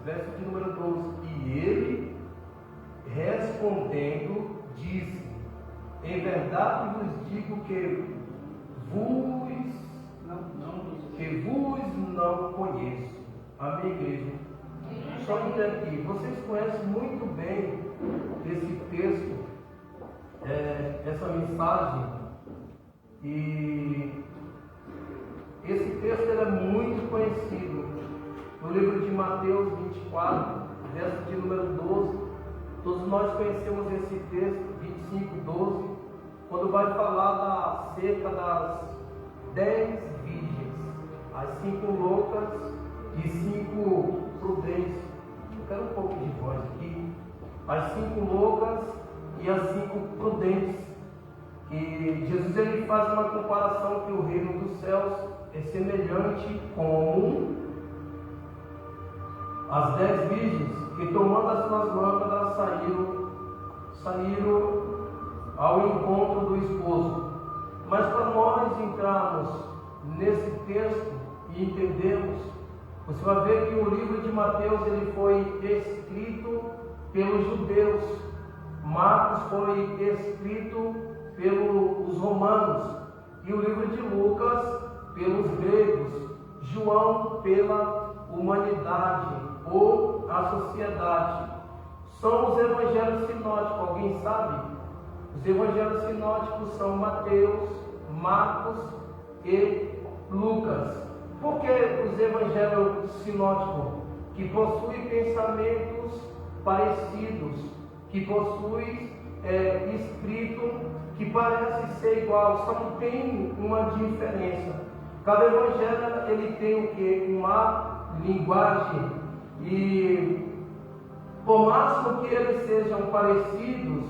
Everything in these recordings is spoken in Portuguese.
verso de número 12. E ele, respondendo, disse: em verdade vos digo que vos não conheço. Amém, igreja? Só que aqui, vocês conhecem muito bem esse texto, essa mensagem, e esse texto é muito conhecido no livro de Mateus 24, verso de número 12. Todos nós conhecemos esse texto, 25, 12, quando vai falar acerca das 10 virgens, as 5 loucas e 5 prudentes. Eu quero um pouco de voz aqui. As 5 loucas e as 5 prudentes. E Jesus ele faz uma comparação que o reino dos céus é semelhante com as 10 virgens que, tomando as suas lâmpadas, saíram ao encontro do esposo. Mas para nós entrarmos nesse texto e entendermos, você vai ver que o livro de Mateus ele foi escrito pelos judeus, Marcos foi escrito pelos romanos, e o livro de Lucas pelos gregos, João pela humanidade ou a sociedade. São os evangelhos sinóticos, alguém sabe? Os evangelhos sinóticos são Mateus, Marcos e Lucas. Por que os evangelhos sinóticos? Que possuem pensamentos parecidos, que possuem escrito que parece ser igual, só que tem uma diferença. Cada evangelho ele tem o que? Uma linguagem, e por máximo que eles sejam parecidos,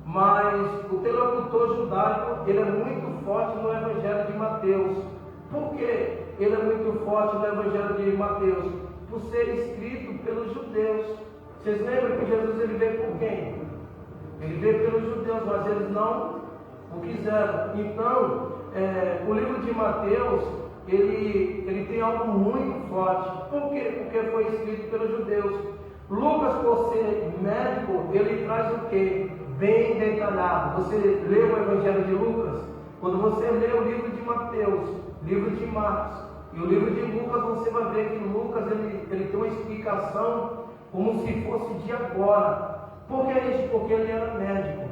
mas o interlocutor judaico ele é muito forte no evangelho de Mateus. Por que ele é muito forte no evangelho de Mateus? Por ser escrito pelos judeus. Vocês lembram que Jesus ele veio por quem? Ele veio pelos judeus, mas eles não o quiseram. Então, o livro de Mateus ele tem algo muito forte. Por quê? Porque foi escrito pelos judeus. Lucas, por ser médico, ele traz o quê? Bem detalhado. Você lê o Evangelho de Lucas? Quando você lê o livro de Mateus, livro de Marcos e o livro de Lucas, você vai ver que Lucas ele tem uma explicação como se fosse de agora. Por que isso? Porque ele era médico,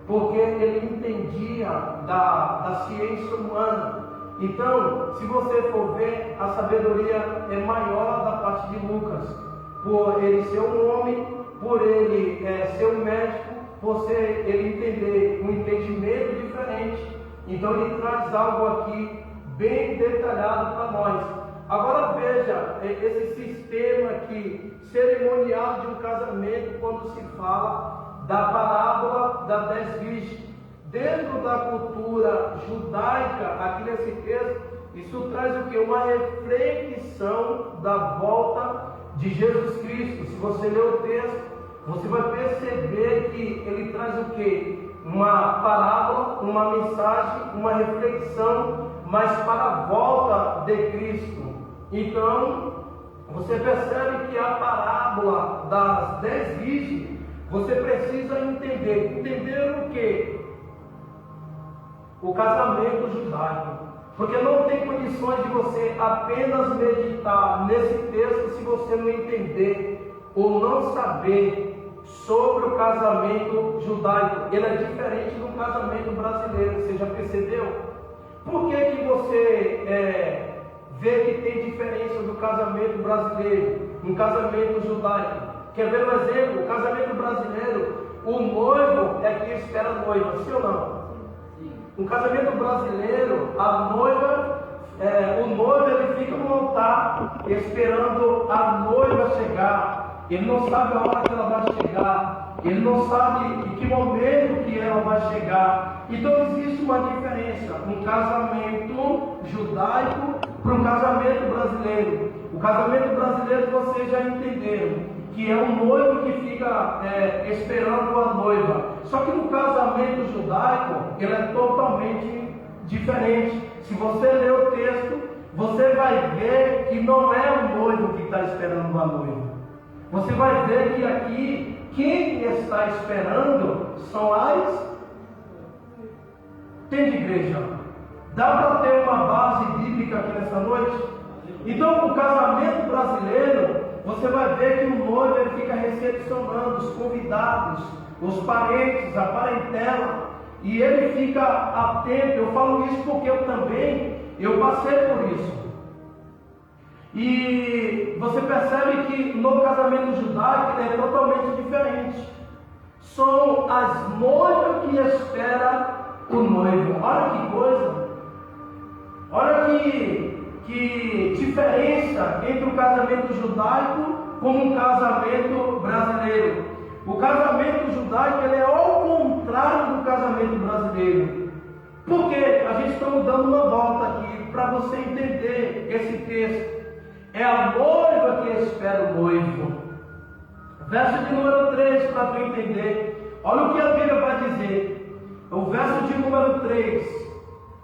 porque ele entendia da ciência humana. Então, se você for ver, a sabedoria é maior da parte de Lucas, por ele ser um homem, por ele ser um médico, por ele entender um entendimento diferente. Então ele traz algo aqui bem detalhado para nós. Agora veja esse sistema aqui cerimonial de um casamento, quando se fala da parábola das 10 virgens. Dentro da cultura judaica, aqui nesse texto, isso traz o que? Uma reflexão da volta de Jesus Cristo. Se você ler o texto, você vai perceber que ele traz o que? Uma parábola, uma mensagem, uma reflexão, mas para a volta de Cristo. Então, você percebe que a parábola das 10 virgens, você precisa entender o que? O casamento judaico. Porque não tem condições de você apenas meditar nesse texto se você não entender ou não saber sobre o casamento judaico. Ele é diferente do casamento brasileiro, você já percebeu? Por que você vê que tem diferença do casamento brasileiro, no casamento judaico? Quer ver um exemplo? O casamento brasileiro, o noivo é que espera a noiva, sim ou não? No casamento brasileiro, a noiva, o noivo ele fica no altar esperando a noiva chegar. Ele não sabe a hora que ela vai chegar, ele não sabe em que momento que ela vai chegar. Então existe uma diferença, um casamento judaico para um casamento brasileiro. O casamento brasileiro vocês já entenderam, que é um noivo que fica esperando a noiva. Só que no casamento judaico, ele é totalmente diferente. Se você ler o texto, você vai ver que não é o noivo que está esperando a noiva. você vai ver que aqui quem está esperando são as... Tem de igreja? Dá para ter uma base bíblica aqui nessa noite? Então, o casamento brasileiro, você vai ver que o noivo ele fica recepcionando os convidados, os parentes, a parentela, e ele fica atento. Eu falo isso porque eu passei por isso. E você percebe que no casamento judaico é totalmente diferente. São as noivas que esperam o noivo. Olha que coisa! Olha que diferença entre o casamento judaico com um casamento brasileiro. O casamento judaico ele é ao contrário do casamento brasileiro. Porque a gente está dando uma volta aqui para você entender esse texto. É a noiva que espera o noivo. Verso de número 3, para tu entender. Olha o que a Bíblia vai dizer. O verso de número 3.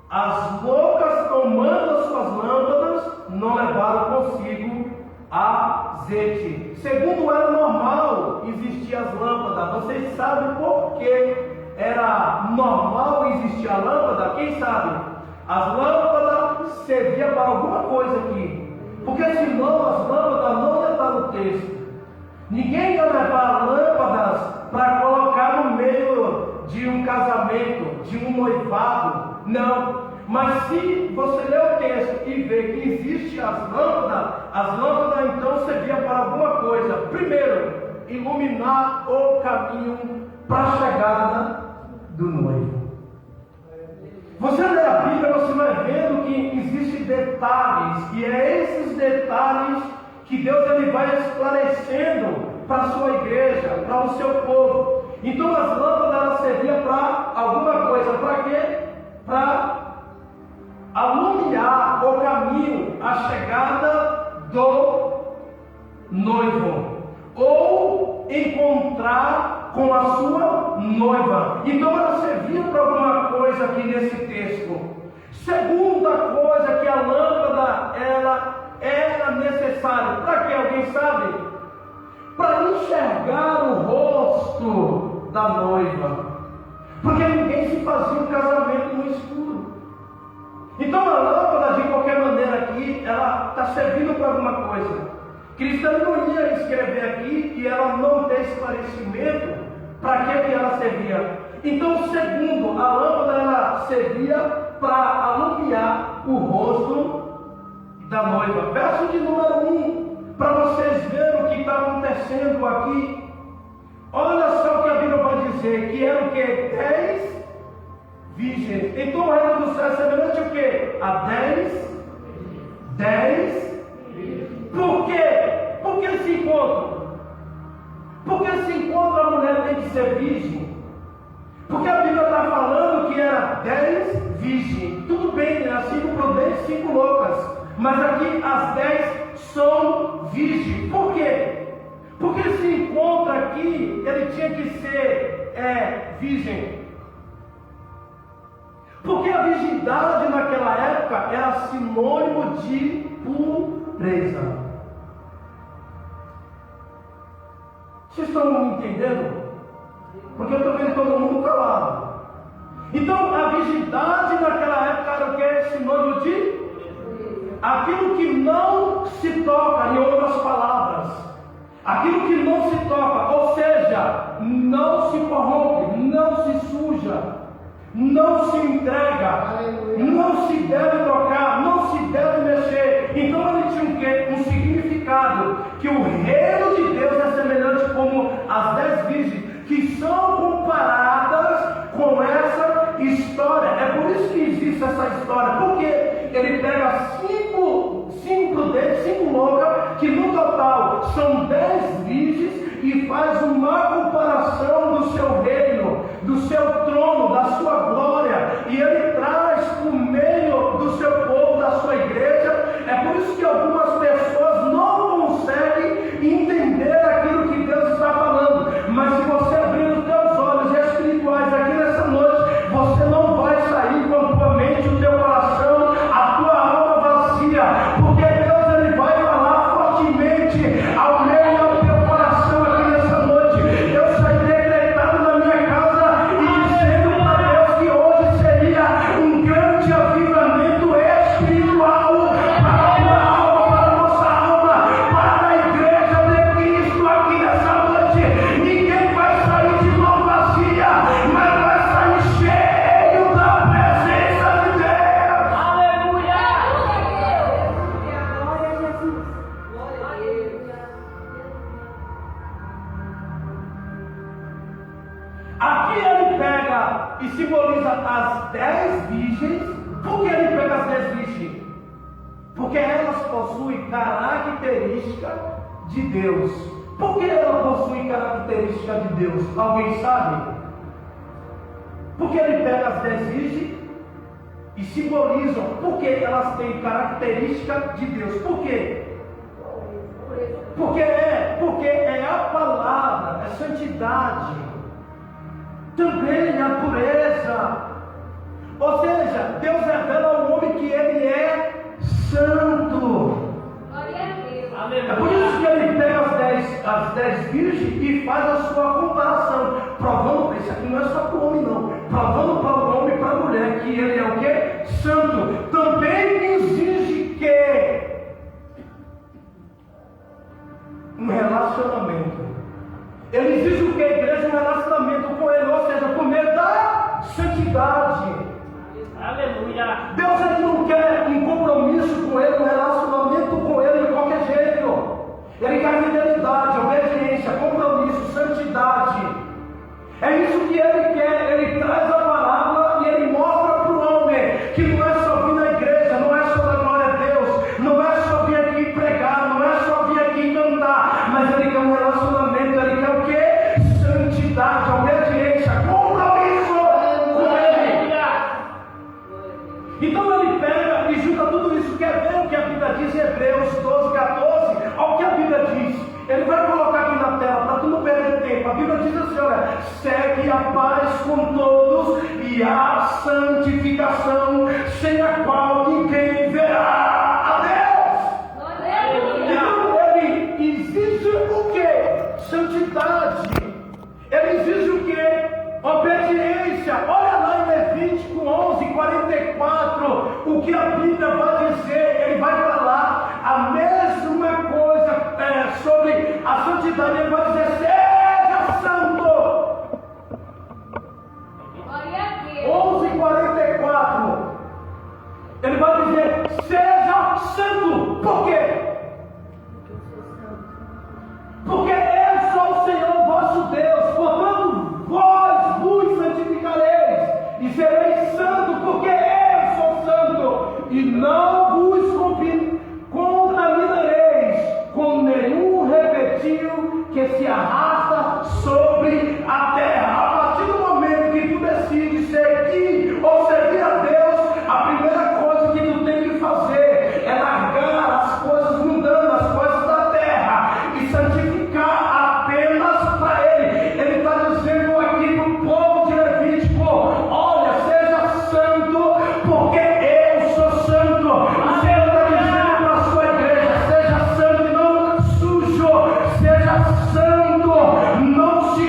As loucas, tomando as suas lâmpadas, não levaram consigo azeite. Segundo era normal existir as lâmpadas. Vocês sabem por que era normal existir a lâmpada? Quem sabe? As lâmpadas serviam para alguma coisa aqui. Porque senão as lâmpadas não iam estar no texto. Ninguém ia levar lâmpadas para colocar no meio de um casamento, de um noivado. Não. Mas se você ler o texto e ver que existe as lâmpadas então serviam para alguma coisa. Primeiro, iluminar o caminho para a chegada do noivo. Você lê a Bíblia, você vai vendo que existem detalhes, e é esses detalhes que Deus ele vai esclarecendo para a sua igreja, para o seu povo. Então as lâmpadas serviam para alguma coisa. Para quê? Para alumiar o caminho, a chegada do noivo, ou encontrar com a sua noiva. Então ela servia para alguma coisa aqui nesse texto. Segunda coisa que a lâmpada ela era necessária. Para que alguém sabe? Para enxergar o rosto da noiva. Porque ninguém se fazia um casamento no escuro. Então a lâmpada, de qualquer maneira aqui, ela está servindo para alguma coisa. Cristiano não ia escrever aqui e ela não ter esclarecimento para que ela servia. Então, segundo, a lâmpada ela servia para alumiar o rosto da noiva. Verso de número 1, para vocês verem o que está acontecendo aqui. Olha só o que a Bíblia vai dizer, que era o que? 10 virgens. Então o reino do céu é semelhante o quê? A 10. Por quê? Por que se encontram? Porque se encontra a mulher tem que ser virgem. Porque a Bíblia está falando que era 10 virgens. Tudo bem, né? 5 prudentes, 5 loucas. Mas aqui as 10 são virgens. Por quê? Porque se encontra aqui, ele tinha que ser virgem. Porque a virgindade naquela época era sinônimo de pureza. Vocês estão entendendo? Porque eu estou vendo todo mundo calado. Então a virgindade naquela época era o que? Sinônimo de aquilo que não se toca, em outras palavras. Aquilo que não se toca, ou seja, não se corrompe, não se suja, não se entrega, não se deve tocar, não se deve mexer. Então ele tinha o quê? Um significado, que o reino de Deus é semelhante como as 10 virgens, que são comparadas com essa história. É por isso que existe essa história, porque ele pega 5 prudentes, 5 loucas, que no total são 10 virgens, e faz uma comparação do seu reino, do seu trono, da sua glória, e ele traz por meio do seu povo, da sua igreja. É por isso que algumas pessoas não conseguem entender aquilo que Deus está falando, mas se você abrir os teus olhos espirituais aqui nessa noite, você não vai sair com a tua mente, o teu coração, a tua alma vazia, porque Deus ele vai falar fortemente ao meio do teu coração. e simboliza as 10 virgens. Por que ele pega as 10 virgens? Porque elas possuem característica de Deus. Por que ela possui característica de Deus? Alguém sabe? Porque ele pega as 10 virgens e simbolizam, porque elas têm característica de Deus. Por quê? Porque é a palavra, é santidade, também a pureza. Ou seja, Deus revela ao homem que ele é santo. É por isso que ele pega as 10 virgens e faz a sua comparação, provando, isso aqui não é só para o homem não, provando para o homem e para a mulher que ele é o quê? Santo. Também exige que um relacionamento. Ele exige o que? A igreja? Um relacionamento com ele, ou seja, por meio da santidade. Aleluia. Deus ele não quer um compromisso com ele, um relacionamento com ele de qualquer jeito. Ele quer fidelidade, obediência, compromisso, santidade. É isso que ele quer. Ele traz a palavra e ele mostra para o homem que não é só vir na igreja, não é só dar glória a Deus, não é só vir aqui pregar, não é só vir aqui cantar, mas ele quer um relacionamento, ele quer o quê? Santidade, obediência, compromisso com ele. Então ele pega e junta tudo isso. Quer ver o que a Bíblia diz em Hebreus 12, 14? Olha o que a Bíblia diz. Ele vai colocar aqui na tela para tu não perder tempo. A Bíblia diz assim, olha: segue a paz com todos e a santificação, sem a qual ninguém verá a Deus. Então ele exige o que? Santidade. Ele exige o que? Obediência. Olha lá em Levítico 11, 44, o que a Bíblia vai dizer. Ele vai falar a mesma coisa sobre a santidade. Ele vai dizer: seja santo. 11, 44. Ele vai dizer: seja santo. Por quê? Porque eu sou o Senhor vosso Deus, portanto vós vos santificareis e sereis santo, porque eu sou santo, e não vos contaminareis com nenhum reptil que se arrasta sobre a terra. A partir do momento que tu decides seguir ou servir a Deus, a primeira coisa que tu tem que fazer é largar as coisas mundanas, as coisas da terra, e santificar apenas para Ele. Ele está dizendo aqui para o povo de Levítico: olha, seja santo, porque eu sou santo. O Senhor está dizendo para a sua igreja: seja santo e não sujo, seja santo, não se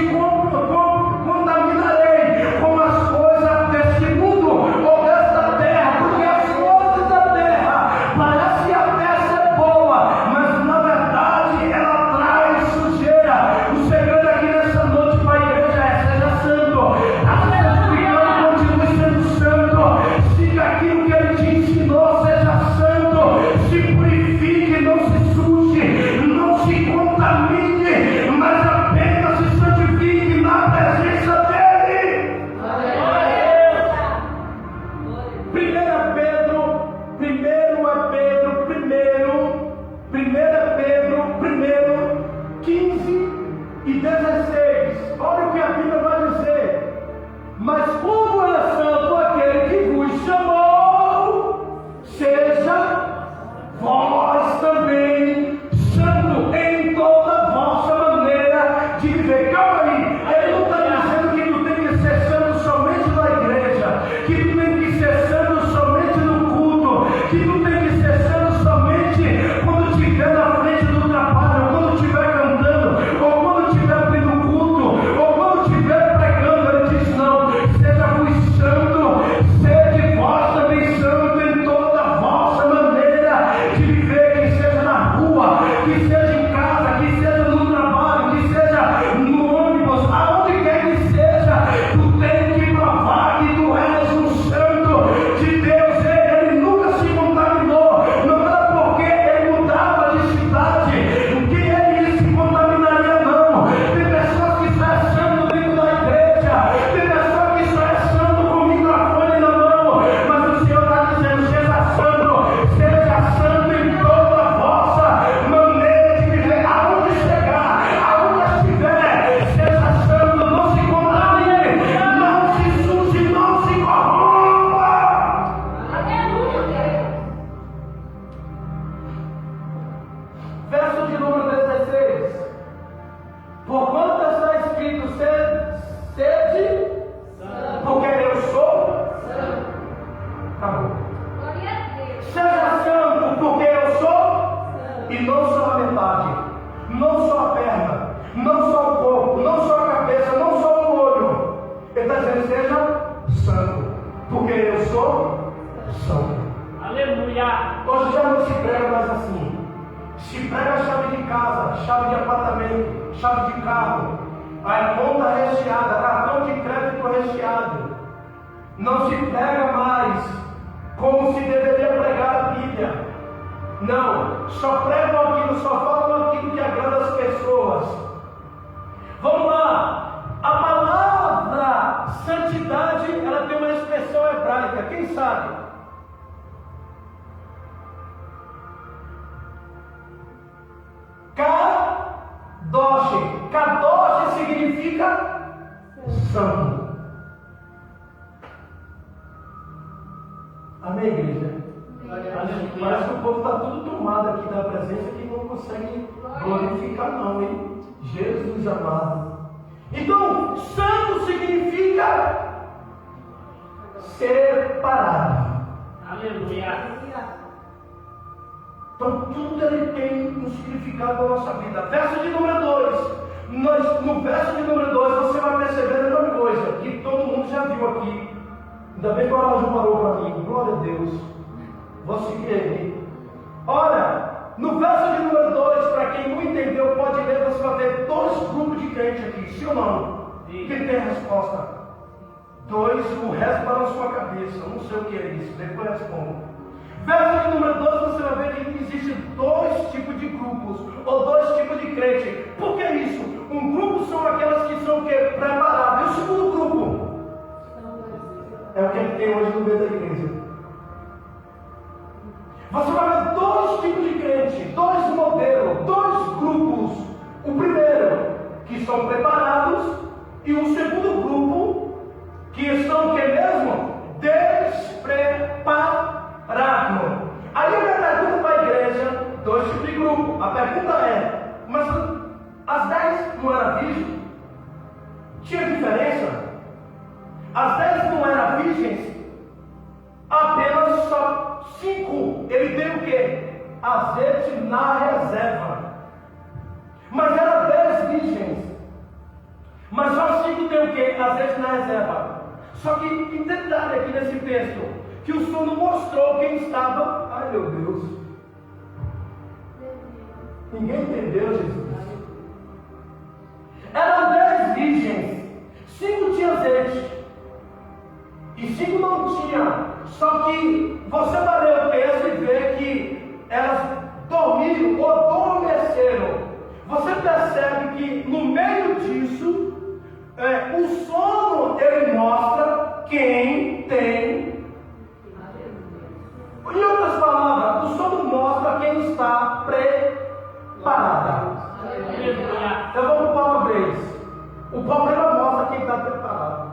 contaminarei com as coisas deste mundo ou desta terra, porque as coisas da terra parecem até ser boa, mas na verdade ela traz sujeira. O segredo aqui nessa noite para a igreja é: seja santo. A santificando, continue sendo santo. Siga aquilo que Ele te ensinou, seja santo. Se purifique, não se suje, não se contamine, mas apenas se santifique na presença dEle. Primeiro, 15 e 16. Olha o que a Bíblia vai dizer: mas como é santo aquele que vos chamou, seja vós também santo em toda a vossa maneira de viver. Calma aí, ele não está dizendo que tu tem que ser santo somente na igreja, que tu tem que ser santo somente no culto, que tu tem que ser santo somente quando estiver na frente do trabalho, ou quando estiver cantando, ou quando estiver abrindo culto, ou quando estiver pregando. Ele diz: não, seja vos santo, sede vós também santo em toda a vossa maneira de viver, que seja na rua, que seja em casa, que seja no trabalho, que seja no ônibus, aonde quer que seja, tu tem que provar que tu és um santo de Deus. Ele nunca se contaminou, não era porque ele mudava de cidade que ele se contaminaria, não. Tem pessoas que só é santo dentro da igreja, tem pessoas que só é santo sede, porque eu sou santo. Acabou. Seja santo, porque eu sou, e não só a metade, não só a perna, não só o corpo, não só a cabeça, não só o olho. Ele está dizendo: seja santo, porque eu sou santo. Aleluia! Hoje já não se prega mais assim. Se prega chave de casa, chave de apartamento, chave de carro, a conta recheada, cartão de crédito recheado. Não se prega mais como se deveria pregar a Bíblia. Não, só pregam aquilo, só falam aquilo que agrada as pessoas. Vamos lá, a palavra santidade, ela tem uma expressão hebraica, quem sabe? Kadosh. Kadosh significa santo. Amém, igreja? Parece que o povo está tudo tomado aqui da presença que não consegue glorificar não, hein? Jesus amado. Então, santo significa separado. Aleluia! Então tudo ele tem um significado na nossa vida. Verso de número 2. No verso de número 2 você vai perceber uma coisa que todo mundo já viu aqui. Ainda bem que o Araujo parou para mim. Glória a Deus. Vou seguir aqui. Olha, no verso de número 2, para quem não entendeu, pode ler, você vai ver dois grupos de crente aqui. Sim ou não? Quem tem a resposta? Dois, o resto está na sua cabeça. Eu não sei o que é isso. Depois respondo. Verso de número 12, você vai ver que existem dois tipos de grupos, ou dois tipos de crente. Por que isso? Um grupo são aquelas que são o quê? Preparadas. E o segundo grupo é o que ele tem hoje no meio da igreja. Você vai ver dois tipos de crente, dois modelos, dois grupos. O primeiro, que são preparados, e o segundo grupo, que são o que mesmo? Despreparados. Aí a minha pergunta para a igreja, dois tipos de grupo. A pergunta é: mas as 10 não eram virgens? Tinha diferença? As 10 não eram virgens? Apenas só 5. Ele tem o quê? Azeite na reserva. Mas eram 10 virgens. Mas só 5 tem o quê? Azeite na reserva. Só que tem detalhe aqui nesse texto, que o sono mostrou quem estava. Ai meu Deus. Ninguém entendeu, Jesus. Eram 10 virgens. 5 tinham azeite. E 5 não tinha. Só que você vai ler o texto e ver que elas dormiram ou adormeceram. Você percebe que no meio disso, o sono ele mostra quem tem. Em outras palavras, o sono mostra quem está preparado. Eu vou para o Paulo 3. O problema mostra quem está preparado.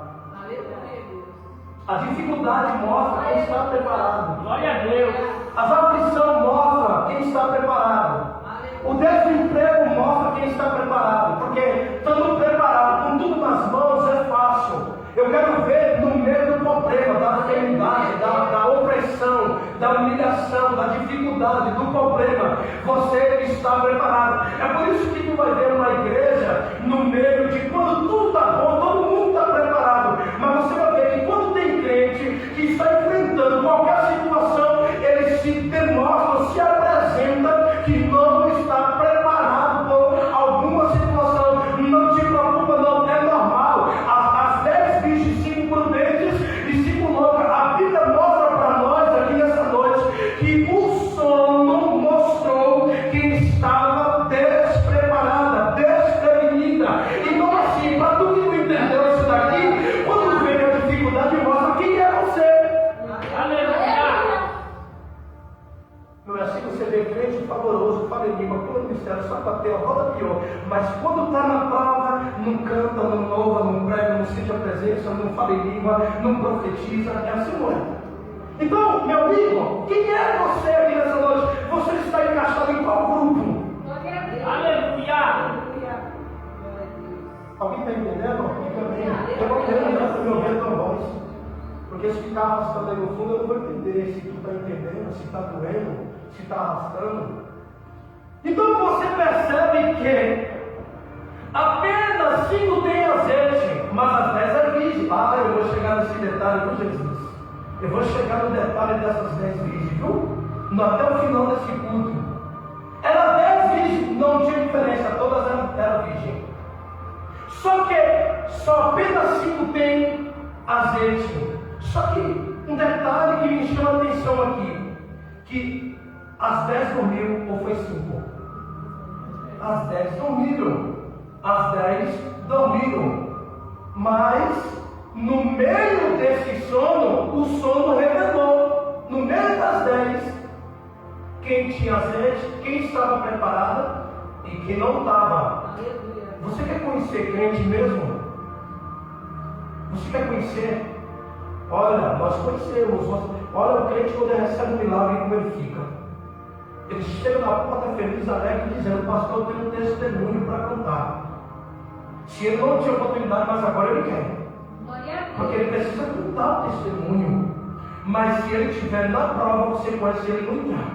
A dificuldade mostra quem está preparado. Glória a Deus. As aflições mostram quem está preparado. O desemprego mostra quem está preparado. Porque estando preparado, com tudo nas mãos, é fácil. Eu quero ver no meio do problema, da enfermidade, da opressão, da humilhação, da dificuldade, do problema, você está preparado. É por isso que tu vai ver uma igreja no meio de quando tudo está bom, todo mundo está preparado. Mas você vai ver que quando tem crente que está enfrentando qualquer situação, ele se demonstra, se apresenta que não está preparado por alguma situação. Não te preocupa não, é normal. As 10 bichos, 5 prudentes e 5 loucas. A Bíblia mostra para nós aqui nessa noite que o sono mostrou que estava despreparada, desprevenida. Então assim, para tu que não entendeu isso daqui, quando vem a dificuldade, mostra quem é você. Aleluia! Não é assim que você vê crente favoroso, fala em língua, pelo ministério, só bateu, roda pior. Mas quando está na prova, não canta, não louva, não prega, não sente a presença, não fala em língua, não profetiza, é assim, não é? Então, meu amigo, quem é você aqui nessa noite? Você está encaixado em qual grupo? Aleluia! Alguém está entendendo? entendendo? Diga amém. Eu não entendo, eu ouvir a tua voz. Porque se ficar arrastando aí no fundo, eu não vou entender se tu está entendendo, se está doendo, se está arrastando. Então você percebe que apenas 5 tem azeite, mas as 10 é virgem. Ah, eu vou chegar nesse detalhe, viu, Jesus? Eu vou chegar no detalhe dessas 10 virgens, viu? Até o final desse culto. Era 10 virgens, não tinha diferença, todas eram virgens. Só que só apenas 5 tem azeite. Só que um detalhe que me chama a atenção aqui, que as 10 dormiram, ou foi 5? As 10 dormiram. As 10 dormiram. Mas no meio desse sono, o sono revelou. No meio das 10, quem tinha azeite, quem estava preparada e quem não estava. Você quer conhecer crente mesmo? Você quer conhecer? Olha, nós conhecemos. Olha o crente quando ele recebe um milagre, como ele fica. Ele chega na porta feliz, alegre, dizendo: pastor, eu tenho um testemunho para contar. Se ele não tinha oportunidade, mas agora ele quer. Porque ele precisa contar o testemunho. Mas se ele estiver na prova, você conhece ele no entrar.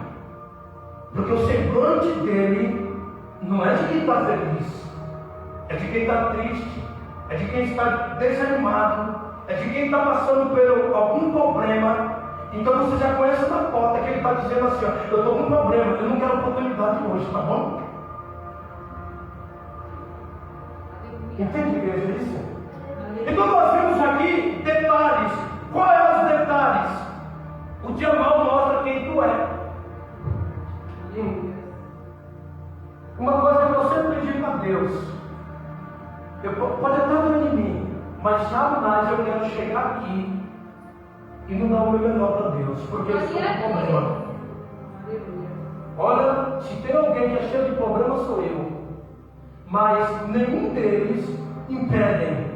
Porque o semblante dele não é de quem está feliz, é de quem está triste, é de quem está desanimado, é de quem está passando por algum problema. Então você já conhece na porta que ele está dizendo assim: ó, eu estou com um problema, eu não quero oportunidade hoje, tá bom? Entende, igreja, isso? Então nós vemos aqui detalhes. Quais são os detalhes? O dia mal mostra quem tu é. Uma coisa que eu sempre digo a Deus: pode até doer em mim, mas jamais eu quero chegar aqui e não dar o meu melhor para Deus, porque eu sou um problema. Olha, se tem alguém que é cheio de problema, sou eu. Mas nenhum deles impedem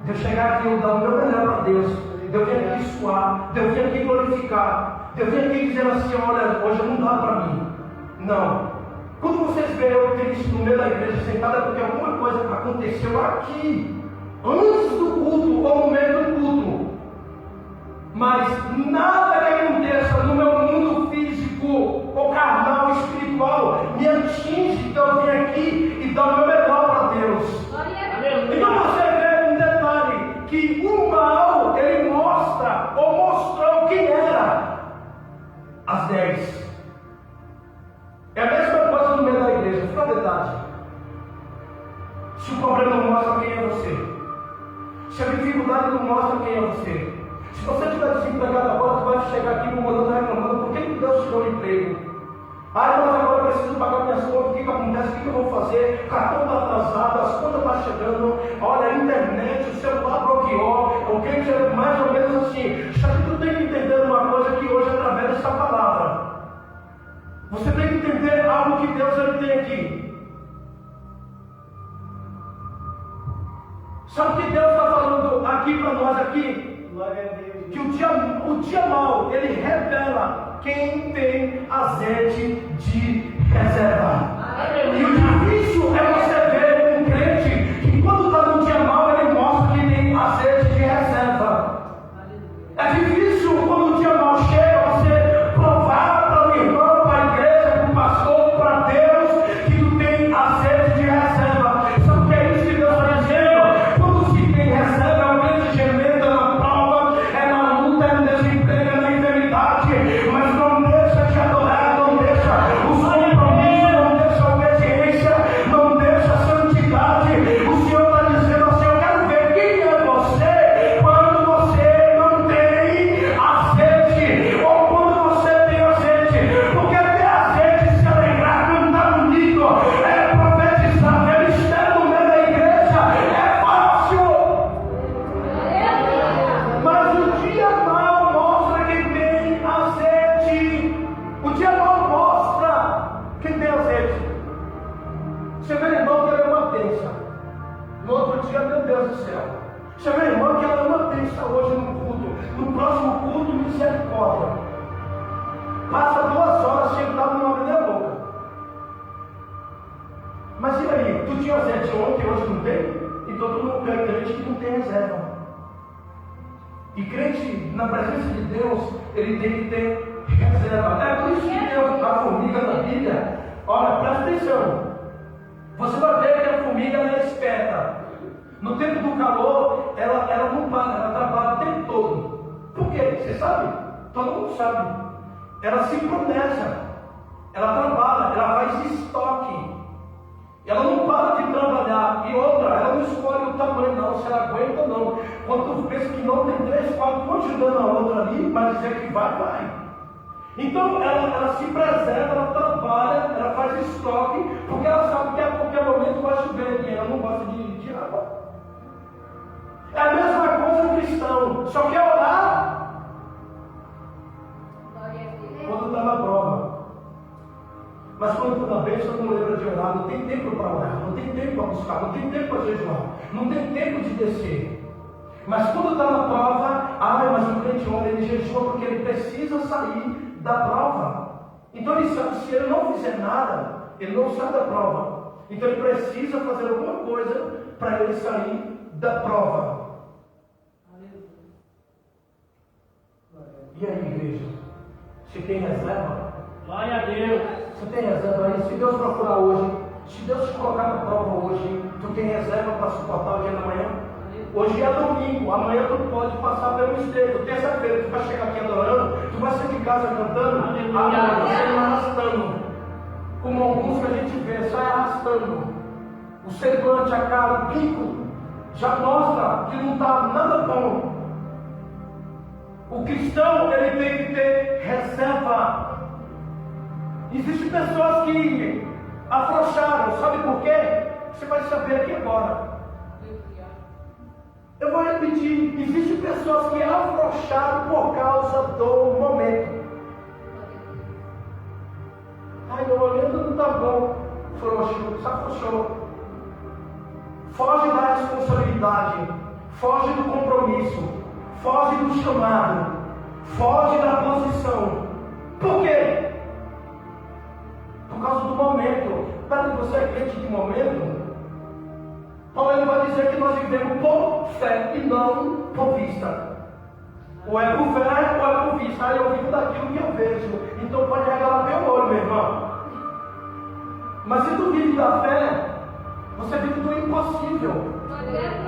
de eu chegar aqui e dar o meu melhor para Deus, de eu vir aqui suar, de eu vir aqui glorificar, de eu vir aqui dizer assim: olha, hoje não dá para mim. Não. Quando vocês veem eu triste no meio da igreja sentada, é porque alguma coisa aconteceu aqui, antes do culto ou no meio do culto. Mas nada que aconteça no meu mundo físico ou carnal, espiritual, me atinge de eu vir aqui e dar o meu melhor para Deus. Então você vê um detalhe, que o mal, ele mostra, ou mostrou quem era as 10. É a mesma coisa no meio da igreja, fica a verdade. Se o problema não mostra quem é você, se a dificuldade não mostra quem é você, se você estiver desempregado agora, você vai chegar aqui murmurando, reclamando: por que Deus tirou o emprego? Ah, mas agora eu preciso pagar minhas contas, o que acontece? O que eu vou fazer? Cartão está atrasado, as contas estão chegando, olha, a internet, o celular bloqueou, o que é mais ou menos assim. Só que tu tem que entender uma coisa que hoje, através dessa palavra, você tem que entender algo que Deus ele tem aqui. Sabe o que Deus está falando aqui para nós aqui? Glória a Deus. Que o dia mau, ele revela quem tem azeite de reserva. E o difícil é você ver um crente que quando está no dia mau, ele mostra que tem azeite de reserva. É difícil quando o dia mau chega, você provar para o irmão, para a igreja, para o pastor, para Deus, que tu tem azeite de reserva. Sabe o que é isso que Deus está dizendo? Quando se tem reserva, é um grande gemendo, é na prova, é na luta, é no desemprego, é na enfermidade, mas não deixa de adorar, não deixa o compromisso, não deixa a obediência, não deixa a santidade. O Senhor está dizendo assim: eu quero ver quem é você quando você não tem azeite, ou quando você tem azeite. Porque ter azeite, se alegrar, cantar bonito, profetizar, ver mistério no meio da igreja é fácil. Mas o dia mau mostra quem tem azeite. O dia mau mostra quem tem azeite. Você vê, irmão, que ela é uma bênção. No outro dia, meu Deus do céu. Você vê, irmão, que ela é uma bênção hoje no culto. No próximo culto, misericórdia. Passa 2 horas sentado numa meia boca. Mas e aí? Tu tinha azeite ontem, hoje não tem? Então todo mundo é crente que não tem reserva. E crente, na presença de Deus, ele tem que ter reserva. É por isso que tem a formiga na Bíblia. Olha, presta atenção. Você vai ver que a formiga ela é esperta. No tempo do calor, ela não para, ela trabalha o tempo todo. Por quê? Você sabe? Todo mundo sabe. Ela se planeja. Ela trabalha, ela faz estoque. Ela não para de trabalhar. E outra, ela não escolhe o tamanho não, se ela aguenta ou não. Quando tu pensa que não tem 3, 4, um ajudando a outra ali, mas dizer que vai, vai. Então ela se preserva, ela trabalha, ela faz estoque, porque ela sabe que a qualquer momento vai chover e ela não gosta de água. É a mesma coisa o cristão, só quer orar quando está na prova. Mas quando está na bênção, não lembra de orar, não tem tempo para orar, não tem tempo para buscar, não tem tempo para jejuar, não tem tempo de descer. Mas quando está na prova, mas o crente ora, ele jejua porque ele precisa sair da prova. Então ele sabe, se ele não fizer nada, ele não sai da prova. Então ele precisa fazer alguma coisa para ele sair da prova. E aí, igreja? Você tem reserva? Glória a Deus. Você tem reserva aí? Se Deus procurar hoje, se Deus te colocar na prova hoje, tu tem reserva para suportar o dia da manhã? Hoje é domingo, amanhã tu pode passar pelo esteio. Terça-feira tu vai chegar aqui adorando, tu vai sair de casa cantando, amanhã você arrastando. Como alguns que a gente vê, sai arrastando. O semblante, a cara, o bico, já mostra que não está nada bom. O cristão, ele tem que ter reserva. Existem pessoas que afrouxaram, sabe por quê? Você vai saber aqui agora. Eu vou repetir, existem pessoas que afrouxaram por causa do momento. Meu momento não está bom. Frouxo, se afrouxou. Foge da responsabilidade, foge do compromisso, foge do chamado, foge da posição. Por quê? Por causa do momento. Para que você é crente de momento, Paulo ele vai dizer que nós vivemos por fé e não por vista. Ou é por fé ou é por vista. Eu vivo daquilo que eu vejo. Então pode regalar meu olho, meu irmão. Mas se tu vive da fé, você vive do impossível.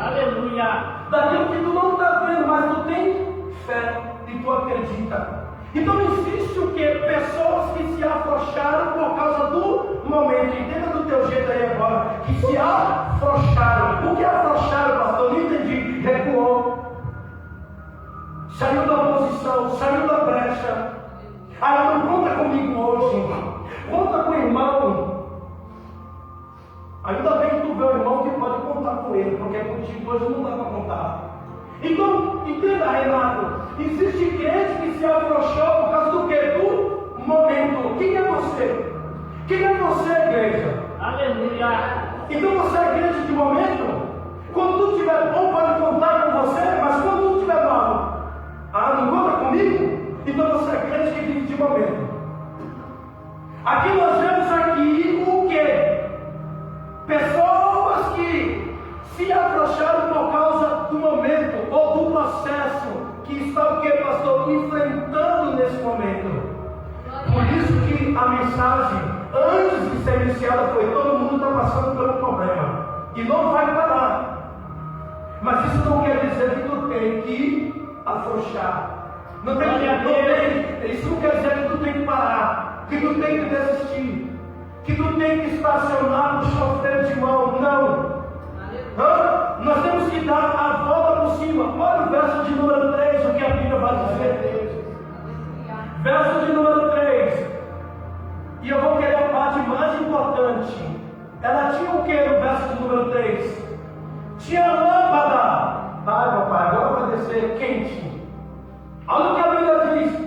Aleluia. Daquilo que tu não está vendo, mas tu tem fé e tu acredita. Então existe o que? Pessoas que se afrouxaram por causa do momento. Entenda do teu jeito aí agora. Que se afrouxaram. O que afrouxaram, pastor? Não entendi. Recuou. Saiu da posição, saiu da brecha. Não conta comigo hoje. Conta com o irmão. Ainda bem que tu vê o irmão que pode contar com ele, porque contigo hoje não dá para contar. Então, entenda, Renato, existe crente que se afrouxou por causa do quê? Do momento. Quem é você? Quem é você, igreja? Aleluia. Então você é crente de momento? Quando tudo estiver bom, pode contar com você, mas quando tudo estiver mal, não conta comigo? Então você é crente que vive de momento. Aqui nós vemos aqui o quê? Pessoas que se afrouxaram por causa do momento ou do processo que está o que, pastor? Enfrentando nesse momento. Por isso que a mensagem, antes de ser iniciada, foi: todo mundo está passando pelo problema e não vai parar. Mas isso não quer dizer que tu tem que afrouxar. Isso não quer dizer que tu tem que parar, que tu tem que desistir, que tu tem que estacionar no chofer de mão. Não. Nós temos que dar a volta por cima. Olha o verso de número 3, o que a Bíblia vai dizer. Verso de número 3. E eu vou querer a parte mais importante. Ela tinha o que no verso de número 3? Tinha lâmpada. Meu pai, agora vai descer quente. Olha o que a Bíblia diz.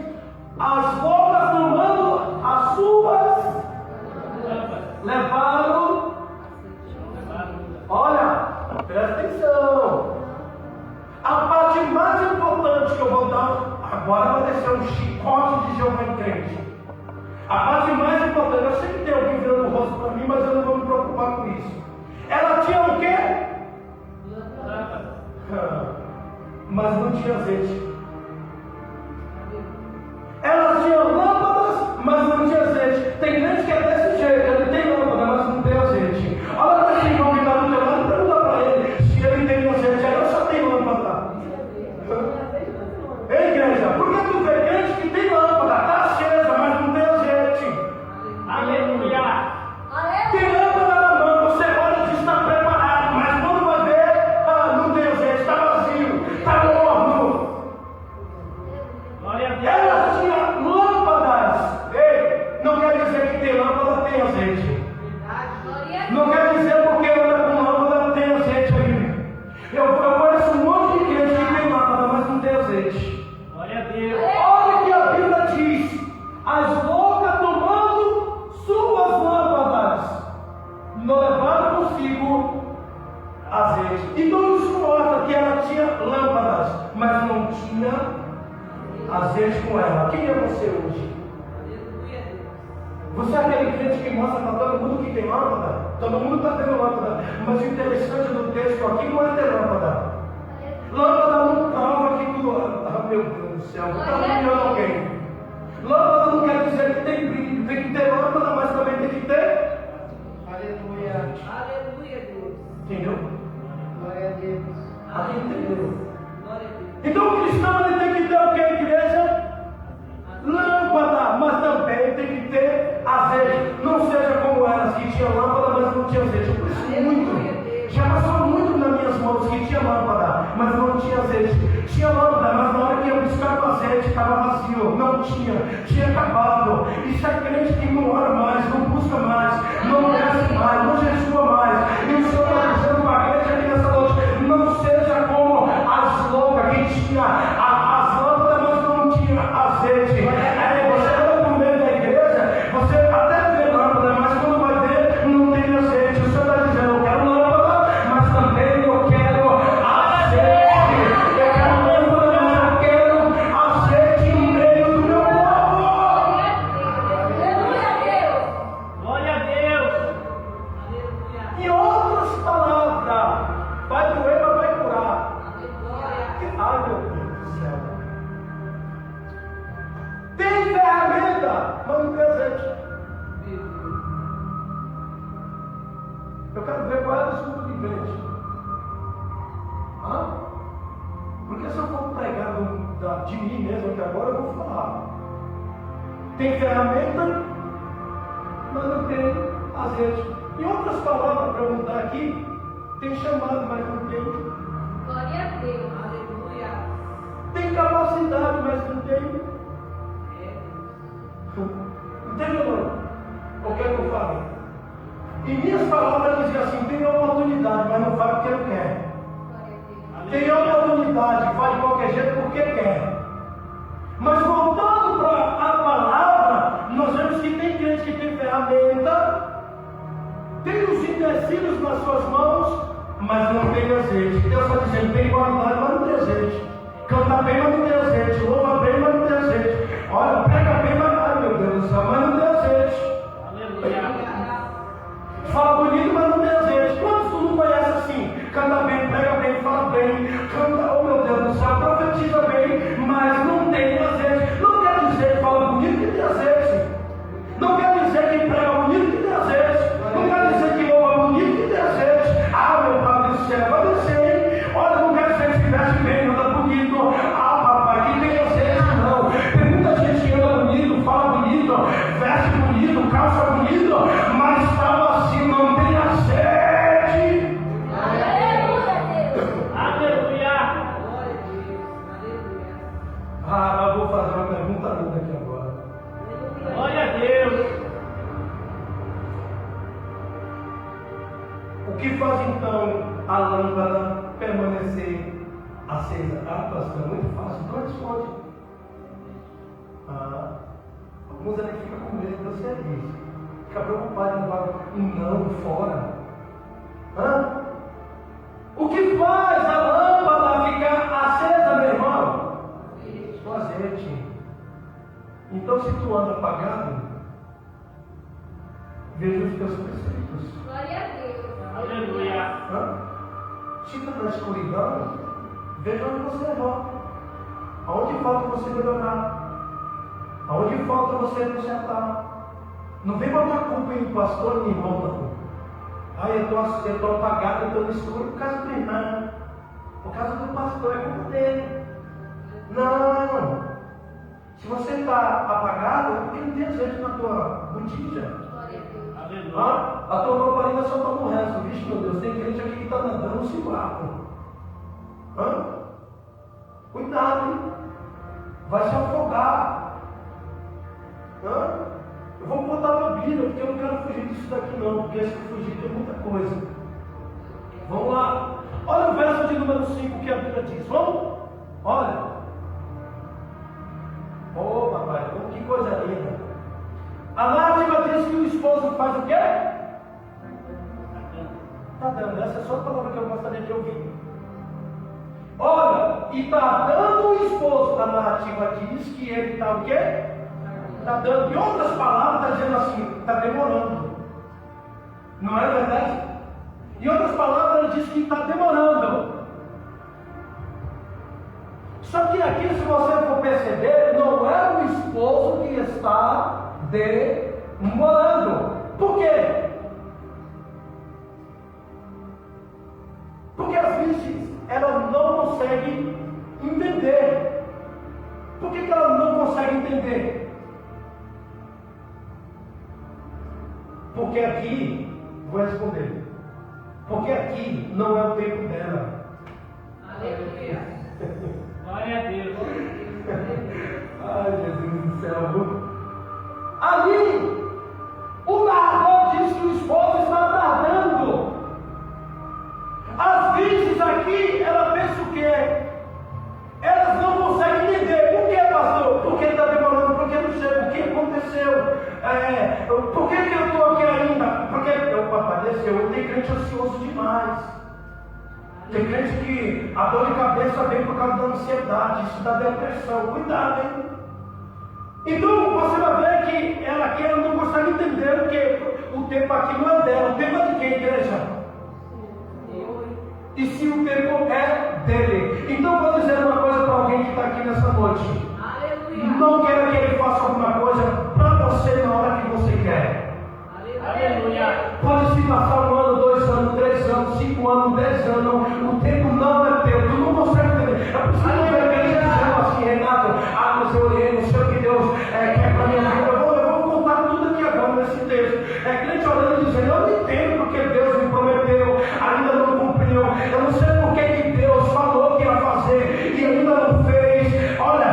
As bocas do mando, as suas levaram. Olha, presta atenção. A parte mais importante que eu vou dar, agora vai descer um chicote de Jeová em crente. A parte mais importante, eu sei que tem alguém virando o rosto para mim, mas eu não vou me preocupar com isso. Ela tinha o quê? mas não tinha azeite. Elas tinham lâmpadas, mas não tinha azeite. Tem gente que é desse jeito, ele tem lâmpada, mas não tem azeite. Olha para esse irmão que está do teu lado e pergunta para ele se ele tem azeite. Ela só tem lâmpada. Ei, igreja, por que tu vê gente que tem lâmpada, está acesa, mas não tem azeite? Aleluia. Tem lâmpada na mão, você olha e está preparado, mas quando vai ver, não tem azeite, está vazio, está morno. Glória a Deus. Elas tinham lâmpadas. Ei, não quer dizer que tem lâmpada, tem azeite. Não quer dizer porque anda com lâmpada, tem azeite ali. Eu conheço um monte de crente que tem lâmpada, mas não tem azeite. Glória a Deus. Olha o que a Bíblia diz: as loucas tomando suas lâmpadas não levaram consigo azeite. Então isso mostra que ela tinha lâmpadas, mas não tinha azeite com ela. Quem é você hoje? Você é aquele crente que mostra para todo mundo que tem lâmpada? Todo mundo está tendo lâmpada, mas o interessante do texto aqui não é ter lâmpada. Lâmpada não prova que tu... meu Deus do céu, tu está humilhando alguém. Lâmpada não quer dizer que tem brilho. Tem que ter lâmpada, mas também tem que ter... Aleluia. Aleluia, Deus. Entendeu? Glória a Deus. Aqui entendeu? Glória a Deus. Então o cristão ele tem que ter o que, igreja? Lâmpada, mas também tem que ter azeite. Não seja como elas que tinham lâmpada, mas não tinha azeite. Eu preciso muito. Já passou muito nas minhas mãos que tinha lâmpada, mas não tinha azeite. Tinha lâmpada, mas na hora que ia buscar o azeite estava vazio. Não tinha acabado. Isso é crente que não ora mais, não busca mais, não desce mais, não jejua mais. E o Senhor está dizendo para a igreja aqui nessa noite: não seja como as loucas que tinha as lâmpadas, mas não tinha azeite. Aí você anda no meio da igreja, você até vê lâmpada, mas quando vai ver, não tem azeite. O Senhor está dizendo: eu quero lâmpada, mas também eu quero azeite. Eu quero lâmpada, mas eu quero azeite no meio do meu povo. Aleluia, Deus. Glória a Deus. Aleluia. Em outras palavras, vai doer, mas vai curar. Aleluia. Ai, meu Deus do céu. Tem ferramenta, mas não tem azeite. Eu quero ver qual é a desculpa de crente. Porque se eu for pregar de mim mesmo aqui agora, eu vou falar. Tem ferramenta, mas não tem azeite. Em outras palavras, para eu mudar aqui, tem chamado, mas não tem. Glória a Deus. Aleluia. Tem capacidade, mas não tem. Entende ou não? O que é que eu falo? Em minhas palavras, eu dizia assim: tem oportunidade, mas não faz porque não quer. Tem oportunidade, faz de qualquer jeito porque quer. Mas voltando para a palavra, nós vemos que tem gente que tem ferramenta, tem os utensílios nas suas mãos, mas não tem azeite. Deus está dizendo: tem qualidade, mas não tem azeite. Canta bem, mas não tem azeite. Louva bem, mas não tem azeite. Olha, prega bem, mas ai, meu Deus do céu, mas não tem azeite. Aleluia. Fala bonito, mas não tem azeite. Quantos tu não conhece assim? Canta bem, prega bem, fala bem, canta, oh meu Deus do céu, profetiza bem, mas não tem azeite. Não quer dizer que fala bonito que tem azeite. Não quer dizer que prega bonito que tem azeite. Não quer dizer que louva bonito que tem azeite. Ah, meu Pai do céu, vai descer, hein? Olha, não quer dizer que se veste bem, anda bonito. Ah, papai, que tem azeite, não. Tem muita gente que anda bonito, fala bonito, veste bonito, calça bonito, mas está vazio, não tem azeite. Aleluia, Deus. Aleluia. Glória a Deus. Aleluia. Eu vou fazer uma pergunta linda aqui agora. Glória a Deus. O que faz então a lâmpada permanecer acesa? Ah, pastor, é muito fácil, então responde. Alguns ali ficam com medo de você disso. Fica preocupado em levar um não fora. O que faz a lâmpada ficar acesa, meu irmão? O azeite. Então, se tu anda apagado, veja os teus preceitos. Glória a Deus. Aleluia. Se tu na escuridão, Veja onde você errou. Aonde falta você melhorar. Aonde falta você consertar. Não vem botar culpa em pastor nem irmão, não. Eu estou apagado, eu estou no escuro por causa do irmão. Por causa do pastor, é culpa dele. Não. Se você está apagado, é porque não tem azeite na tua botija. A tua lamparina só está no resto. Vixe, meu Deus, tem gente aqui que está nadando no cigarro. Cuidado, hein? Vai se afogar. Eu vou botar na Bíblia, porque eu não quero fugir disso daqui não, porque se eu fugir tem muita coisa. Vamos lá. Olha o verso de número 5 que a Bíblia diz. Vamos? Olha. Oh, papai, que coisa linda. A narrativa diz que o esposo faz o quê? Está dando. Essa é só a palavra que eu gostaria de ouvir. Olha, e está dando o esposo. A narrativa diz que ele está o quê? Está dando. Em outras palavras, está dizendo assim, está demorando. Não é verdade? Em outras palavras, ele diz que está demorando. Só que aqui, se você for perceber, não é o esposo que está demorando. Por quê? Porque às vezes ela não consegue entender. Por que ela não consegue entender? Porque aqui, vou responder, porque aqui não é o tempo dela. Aleluia. Glória a Deus. Ai, Jesus do céu. Ali, o narrador diz que o esposo está tardando. Às vezes aqui, ela pensa o quê? Elas não conseguem entender. Por que, pastor? Por que está demorando? Por que não sei? O que aconteceu? Por que eu estou aqui ainda? Porque o papai desceu. Tem crente ansioso demais. Tem crente que a dor de cabeça vem por causa da ansiedade, isso dá depressão. Cuidado, hein? Então você vai ver que ela não consegue entender porque o tempo aqui não é dela. O tempo é de quem, igreja? E se o tempo é dele. Então vou dizer uma coisa para alguém que está aqui nessa noite. Aleluia. Não quero que ele faça alguma coisa para você na hora que você quer. Aleluia. Pode se passar 1 ano, 2 anos, 3 anos, 5 anos, 10 anos. O tempo não é teu. Tu não consegue entender. Eu preciso de ver alguém dizendo assim, Renato, mas eu orei, não sei o que Deus quer para minha vida. Eu vou contar tudo aqui agora nesse texto. Crente orando e dizendo, eu não entendo porque Deus me prometeu, ainda não cumpriu. Eu não sei porque que Deus falou que ia fazer e ainda não fez. Olha,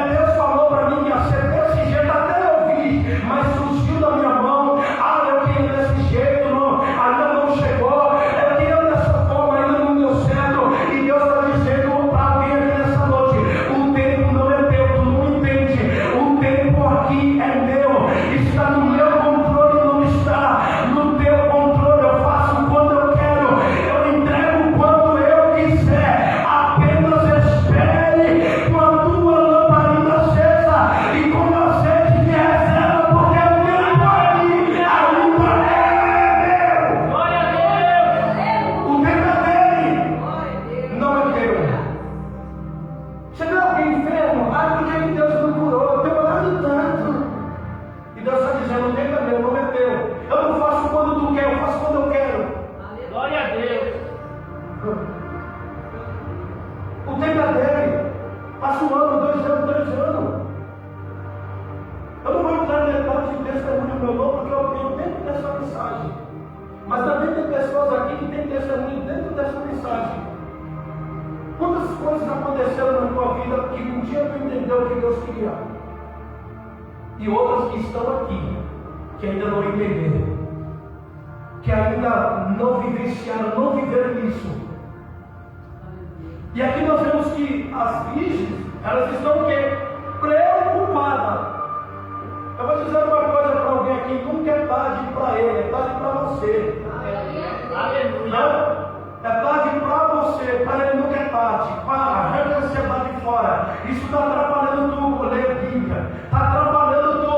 Deus falou para mim que ia ser desse jeito, até eu vi, mas surgiu da minha mão. Eu queria desse jeito, ainda não chegou. Eu queria dessa forma, ainda não deu certo. E Deus está dizendo para alguém aqui nessa noite: o tempo não é teu, tu não entende. O tempo aqui é meu, está no meu controle, não está no teu controle. Eu faço quando eu quero, eu entrego quando eu quiser. Apenas espere com a tua lamparina acesa e com o azeite de reserva, porque o tempo aqui ainda é meu. Glória a Deus. O tempo é dele, Glória a Deus. não é teu. Você vê alguém enfermo? Por que Deus não curou? Eu tenho orado tanto. E Deus está dizendo: o tempo é meu, não é teu. Eu não faço quando tu quer, eu faço quando eu quero. Glória a Deus. O tempo é dele. Passa 1 ano, 2 anos, 3 anos. Eu não vou entrar em detalhes de testemunho meu não, porque eu tenho dentro dessa mensagem. Mas também tem pessoas aqui que têm testemunho dentro dessa mensagem. Quantas coisas aconteceram na tua vida que um dia tu entendeu o que Deus queria? E outras que estão aqui, que ainda não entenderam, que ainda não vivenciaram, não viveram isso. E aqui nós vemos que as virgens, elas estão o quê? Preocupadas. Eu vou dizer uma coisa para alguém aqui: nunca é tarde para ele, é tarde para você. Aleluia. Não, é tarde para você, para ele nunca é tarde. Arranca a ansiedade fora. Isso está atrapalhando tu ler Bíblia, está atrapalhando tu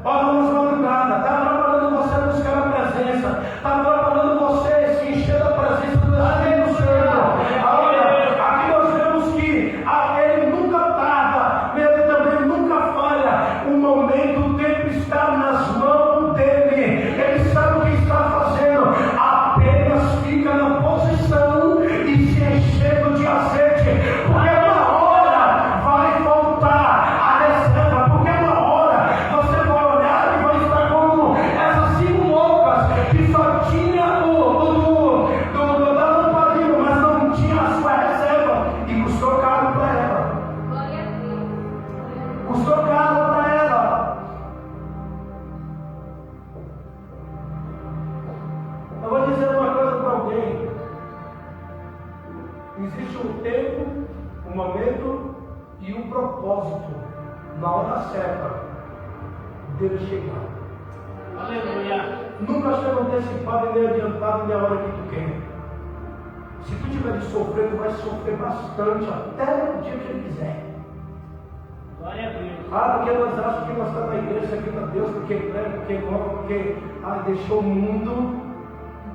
orar nas madrugadas, está atrapalhando você buscar a presença, está atrapalhando você se encher da presença do Espírito Santo. Existe um tempo, um momento e um propósito na hora certa dele chegar. Aleluia. Nunca chega antecipado e nem adiantado nem a hora que tu quer. Se tu tiver de sofrer, tu vai sofrer bastante até o dia que ele quiser. Glória a Deus. Porque nós achamos que nós estamos na igreja aqui para Deus, porque prega, porque morre, porque deixou o mundo.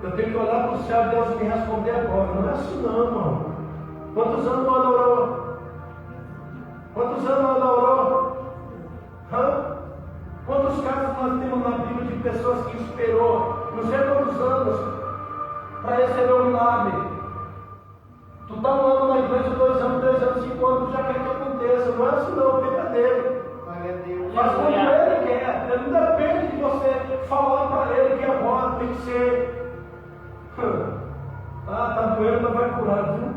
Eu tenho que olhar para o céu e Deus me responder agora. Não é assim não, irmão. Quantos anos ela orou? Quantos anos ela orou? Quantos casos nós temos na Bíblia de pessoas que esperou não sei quantos anos para receber um milagre? Tu está um ano na igreja, 2 anos, 3 anos, 5 anos, tu já quer que aconteça. Não é assim não, depende dele. Mas quando ele quer, não depende de você falar para ele que agora tem que ser. Está doendo, não vai curar, viu?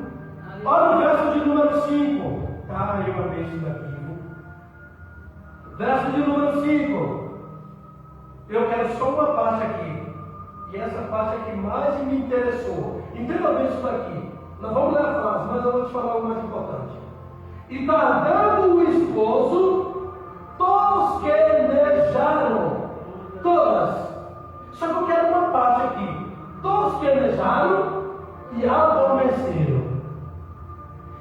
Olha o verso de número 5. Eu amei isso daqui, viu? Verso de número 5. Eu quero só uma parte aqui. E essa parte é que mais me interessou. Entenda bem isso daqui. Nós vamos ler a frase, mas eu vou te falar o mais importante. E tardando o esposo, todos quenejaram. Todas. Só que eu quero uma parte aqui. Todos quenejaram e adormeceram.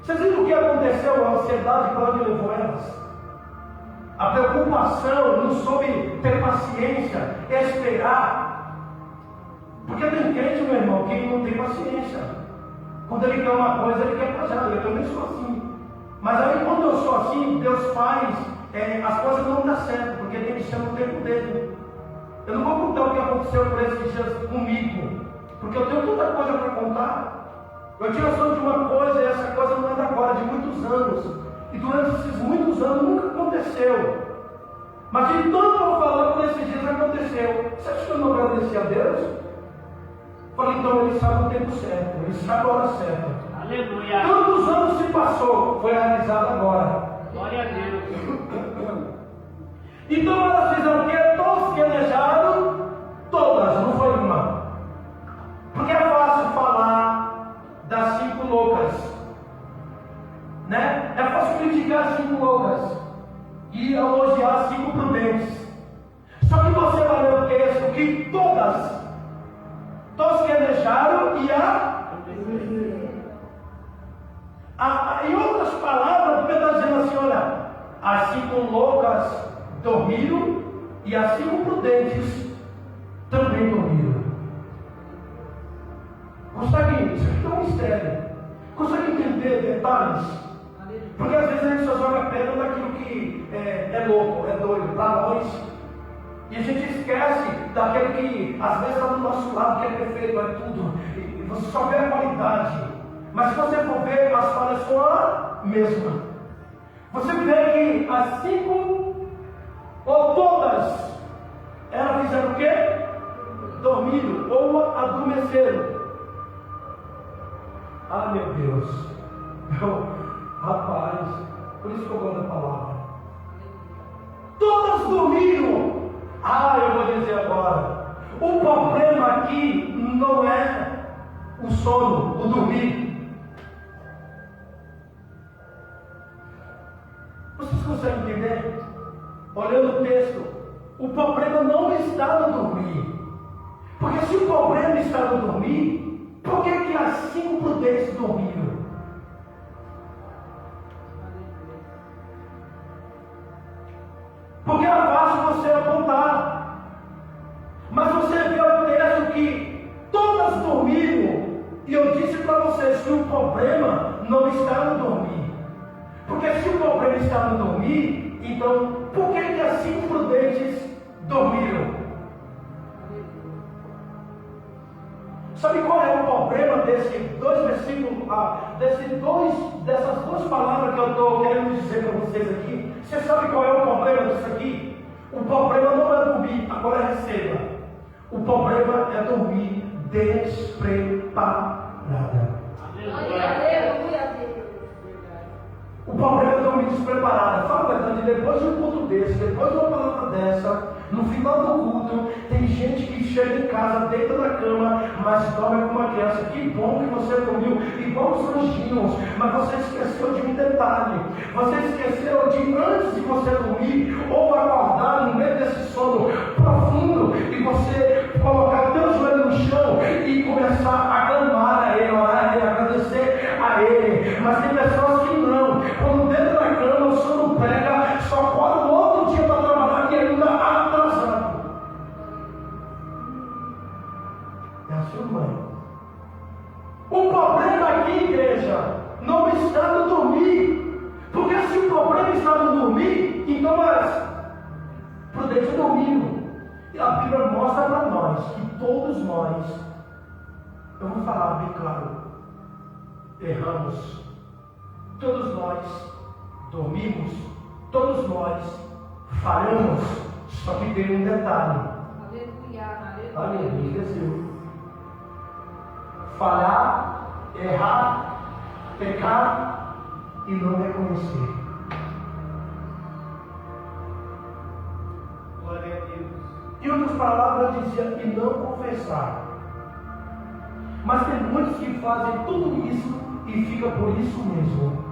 Vocês viram o que aconteceu? A ansiedade para onde levou elas? A preocupação, não soube ter paciência, esperar. Porque tem crente, meu irmão, que não tem paciência. Quando ele quer uma coisa, ele quer pra já. Eu também sou assim. Mas aí quando eu sou assim, Deus faz, as coisas não dão certo, porque tem que ser no tempo dele. Eu não vou contar o que aconteceu por esses dias comigo, porque eu tenho tanta coisa para contar. Eu tinha noção de uma coisa e essa coisa não é da agora, de muitos anos. E durante esses muitos anos nunca aconteceu. Mas de tanto eu falar por esses dias aconteceu. Você acha que eu não agradeci a Deus? Falei, então ele sabe o tempo certo, ele sabe a hora certa. Aleluia. Quantos anos se passou? Foi realizado agora. Glória a Deus. Então elas fizeram o quê? Todos quenejaram, todas, não foi uma. Porque é fácil falar das 5 loucas, né? É fácil criticar as 5 loucas e elogiar as 5 prudentes. Só que você vai ler o texto que todos quenejaram e em outras palavras, porque está dizendo assim, olha, as 5 loucas dormiram e as 5 prudentes também dormiram. Consegue, isso aqui é um mistério. Consegue entender detalhes? Porque às vezes a gente só joga pedra naquilo que é louco, é doido, para nós. E a gente esquece daquele que às vezes está do nosso lado, que é perfeito, é tudo. E você só vê a qualidade. Mas se você for ver, as falhas são a mesma. Você vê que as 5, ou todas, elas fizeram o quê? Dormiram ou adormeceram. Meu Deus. Rapaz, por isso que eu gosto da palavra. Todas dormiram. Eu vou dizer agora. O problema aqui não é o sono, o dormir. Vocês conseguem entender? Olhando o texto, o problema não está no dormir. Porque se o problema está no dormir, por que as 5 prudentes dormiram? Porque é fácil você apontar. Mas você vê o texto que todas dormiram. E eu disse para vocês que o problema não está no dormir. Porque se o problema está no dormir, então por que as 5 prudentes dormiram? Sabe qual é o problema desses 2 versículos, dessas 2 palavras que eu estou querendo dizer para vocês aqui? Você sabe qual é o problema disso aqui? O problema não é dormir, agora receba. O problema é dormir despreparada. O problema é dormir despreparada. Fala a verdade, depois de um culto desse, depois de uma palavra dessa, no final do culto, tem gente que chega em casa, deita na cama, mas mas dorme como uma criança. Que bom que você dormiu igual os anjinhos, mas você esqueceu de um detalhe. Você esqueceu de, antes de você dormir ou acordar no meio desse sono profundo, e você colocar o teu joelho no chão e começar a clamar a Ele, orar a Ele, agradecer a Ele. Mas tem pessoas que não. Quando dentro da cama o sono pega, só acorda no outro dia para trabalhar e ainda atrasado. É assim, mãe. O problema aqui, igreja, não está no dormir. Porque se o problema está no dormir, então prudente é domingo. E a Bíblia mostra para nós que todos nós, eu vou falar bem claro, erramos. Todos nós dormimos, todos nós falhamos. Só que tem um detalhe. Aleluia, Aleluia, esqueceu. Falhar, errar, pecar e não reconhecer. Glória a Deus. Em outras palavras, dizia, e não confessar. Mas tem muitos que fazem tudo isso e fica por isso mesmo.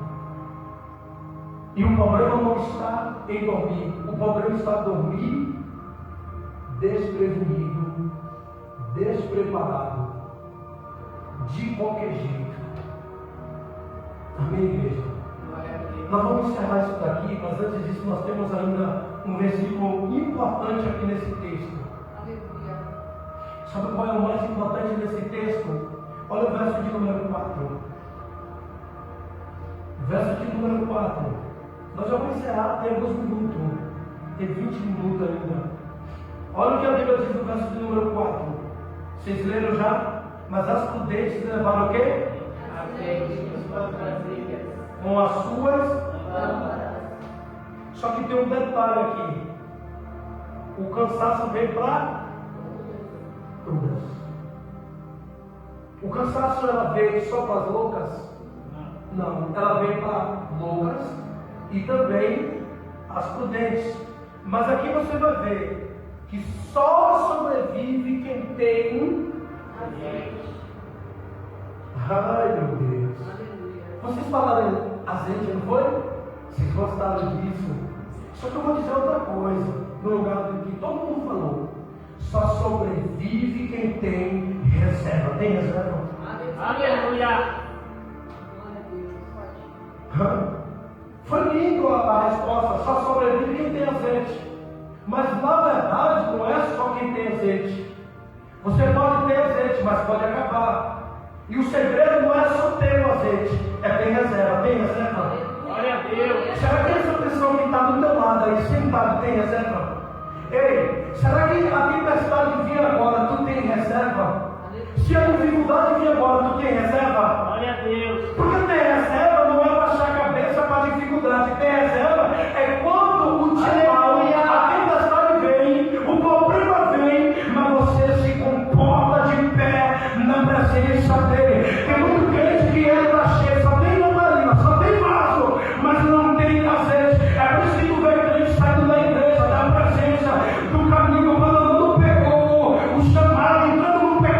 E o problema não está em dormir. O problema está em dormir desprevenido, despreparado, de qualquer jeito. Amém, igreja? Nós vamos encerrar isso daqui, mas antes disso nós temos ainda um versículo importante aqui nesse texto. aleluia. Sabe qual é o mais importante nesse texto? Olha o verso de número 4. Verso de número 4. Nós já vamos encerrar, tem alguns minutos. Tem 20 minutos ainda. Olha o que a Bíblia diz no verso de número 4. Vocês leram já? Mas as prudentes levaram o quê? Azeite nas suas vasilhas. Com as suas. Lâmpadas. Só que tem um detalhe aqui. O cansaço veio para todas. O cansaço ela veio só para as loucas? Não, ela veio para loucas e também as prudentes. Mas aqui você vai ver que só sobrevive quem tem Azeite. Ai, meu Deus. Aleluia. Vocês falaram azeite, não foi? Vocês gostaram disso? Só que eu vou dizer outra coisa, no lugar do que todo mundo falou. Só sobrevive quem tem reserva. Tem reserva? Aleluia. Glória a Deus. Forte. Foi lindo a resposta. Só sobrevive quem tem azeite. Mas na verdade não é só quem tem azeite. Você pode ter azeite, mas pode acabar. E o segredo não é só ter o azeite, é ter reserva. Tem reserva? Glória a Deus. Será que essa pessoa que está do teu lado aí, sentado, tem reserva? Ei, será que a tempestade vir agora, tu tem reserva? Se a dificuldade vir agora, tu tem reserva? Glória a Deus. Porque ter reserva não é baixar a cabeça para a dificuldade. Ter reserva é quando o mal, a tempestade vem, o problema vem, mas você se comporta de pé na presença dele. Tem muito crente que entra cheio, só tem lamparina, só tem vaso, mas não tem azeite. É por isso que tu vê crente saindo da igreja, da presença, do caminho, abandonando o chamado, entrando no pecado.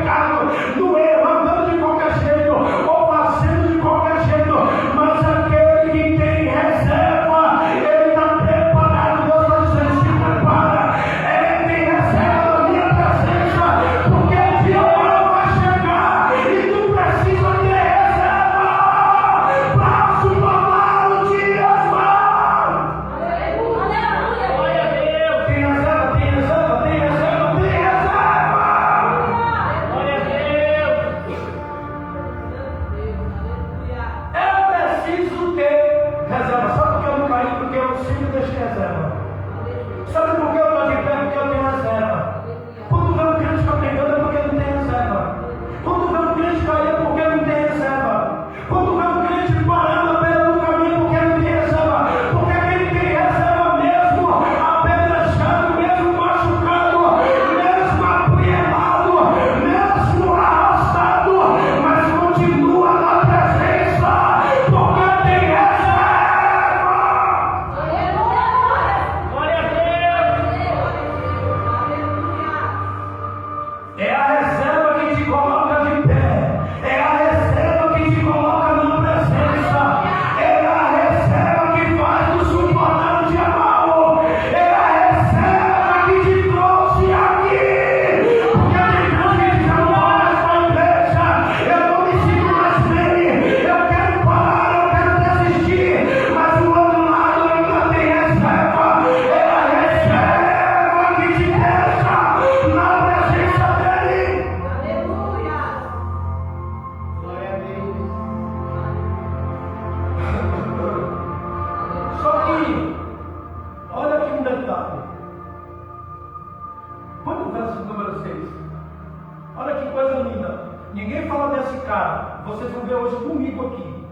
Olha que coisa linda. Ninguém fala desse cara. Vocês vão ver hoje comigo aqui.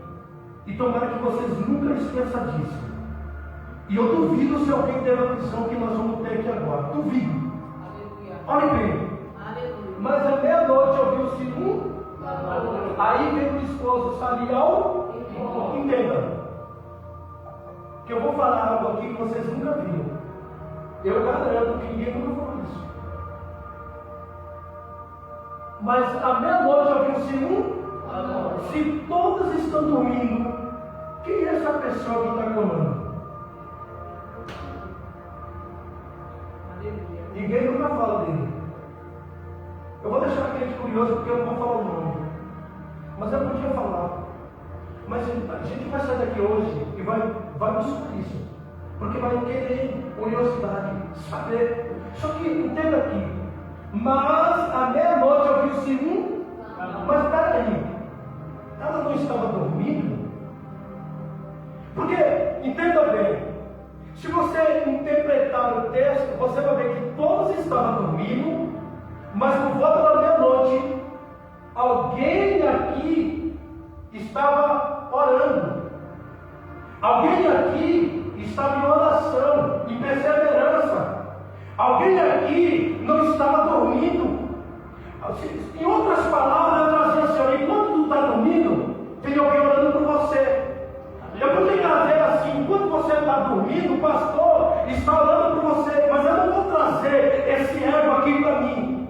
E tomara que vocês nunca esqueçam disso. E eu duvido se alguém teve a visão que nós vamos ter aqui agora. Duvido. Olhem bem. Mas à meia-noite ouviu-se um. Aí veio o esposo sair ao. Entenda. Que eu vou falar algo aqui que vocês nunca viram. Eu garanto que ninguém nunca falou isso. Mas à meia-noite ouviu-se um. Se todos estão dormindo, quem é essa pessoa que está clamando? Ninguém nunca fala dele. Eu vou deixar aquele curioso porque eu não vou falar o nome. Mas eu podia falar. Mas a gente vai sair daqui hoje e vai buscar isso. Porque vai querer curiosidade, saber. Só que entenda aqui. Mas à meia-noite ouviu-se um. Mas peraí. Ela não estava dormindo? Porque, entenda bem. Se você interpretar o texto, você vai ver que todos estavam dormindo, mas por volta da meia-noite, alguém aqui estava orando. Alguém aqui estava em oração, em perseverança. Alguém aqui não estava dormindo. Em outras palavras, eu trazia assim: enquanto tu está dormindo, tem alguém orando por você. Eu poderia trazer assim: enquanto você está dormindo, o pastor está orando por você. Mas eu não vou trazer esse ego aqui para mim,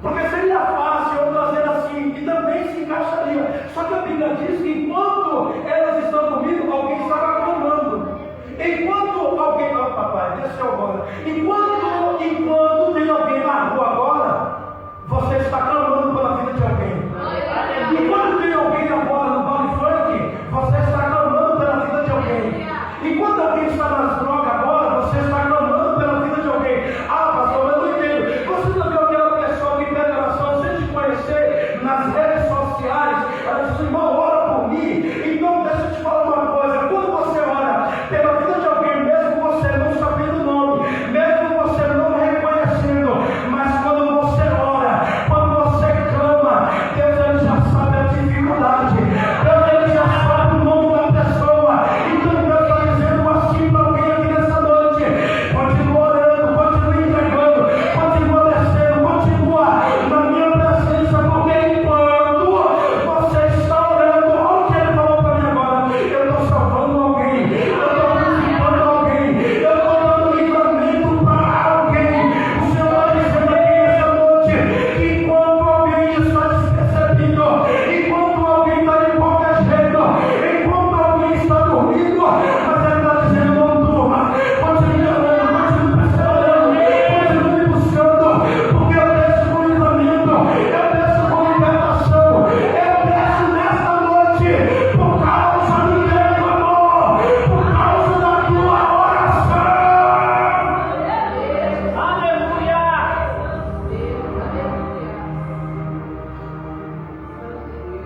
porque seria fácil eu trazer assim, e também se encaixaria. Só que a Bíblia diz que enquanto elas estão dormindo, alguém estava clamando. Enquanto alguém, papai, deixa eu agora. Enquanto tem alguém na rua agora, você está clamando pela vida de alguém. Enquanto tem alguém agora no baile funk, você está clamando pela vida de alguém. Enquanto alguém está nas drogas agora, você está clamando pela vida de alguém. Ah, pastor, eu não entendo. Você não viu aquela pessoa que pede oração sem te conhecer nas redes sociais? Ela diz: irmão, ora por mim. Então, deixa eu te falar uma coisa. Quando você ora pela vida de alguém, mesmo você não sabendo o nome, mesmo você não reconhecendo, mas quando você ora, quando você clama, Deus ele já sabe a dificuldade. Deus ele já sabe o nome da pessoa. Então Deus está dizendo assim para alguém aqui nessa noite: continua orando, continua entregando, continua descendo, continua na minha presença, porque enquanto você está orando, olha o que ele falou para mim agora: eu estou salvando alguém, eu estou vivificando alguém, eu estou dando livramento para alguém. O Senhor está dizendo aqui nessa noite que enquanto alguém está despercebido, enquanto alguém está de qualquer jeito, enquanto alguém está dormindo, mas ele está dizendo: não durma, continue orando, continue perseverando, continue buscando, porque eu desço com livramento, eu desço com libertação, eu desço nessa noite por causa do teu amor, por causa da tua oração. Aleluia!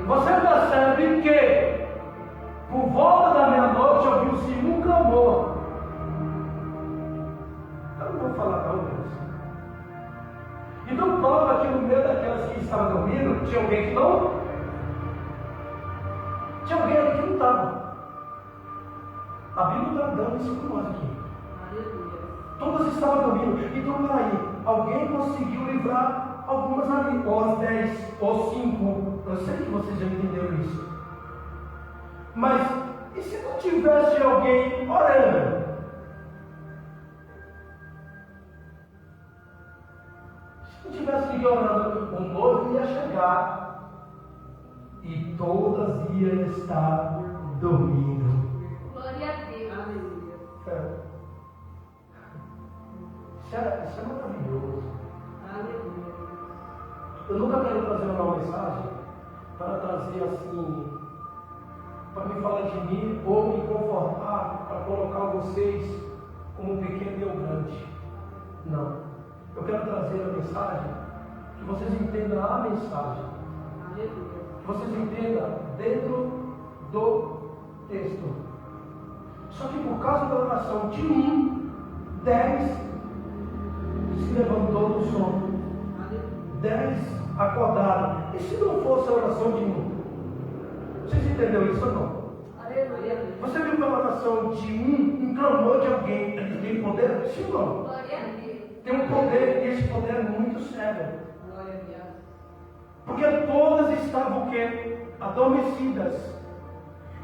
Você percebe que por volta da meia-noite ouviu-se um clamor. Eu não vou falar para Deus. Então prova que no meio daquelas que estavam dormindo, tinha alguém que não. Tinha alguém ali que não estava. A Bíblia está dando isso para nós aqui. Todas estavam dormindo. Então peraí, alguém conseguiu livrar algumas ali, ou as 10, ou 5. Eu sei que vocês já entenderam isso. Mas e se não tivesse alguém orando? Se não tivesse ninguém orando, o noivo ia chegar e todas iam estar dormindo. Glória a Deus. Isso é maravilhoso. Aleluia. Eu nunca quero trazer uma mensagem para trazer assim, para me falar de mim ou me confortar, para colocar vocês como pequeno e eu grande. Não. Eu quero trazer a mensagem que vocês entendam a mensagem. Aleluia. Que vocês entendam dentro do texto. Só que por causa da oração de 10 se levantou do sono. 10 acordaram. E se não fosse a oração de um? Vocês entenderam isso ou não? Aleluia. Você viu que a oração de um clamor de alguém, ele tem poder? Sim ou não? Glória a Deus. Tem um poder, e esse poder é muito sério. Glória a Deus. Porque todas estavam o quê? Adormecidas.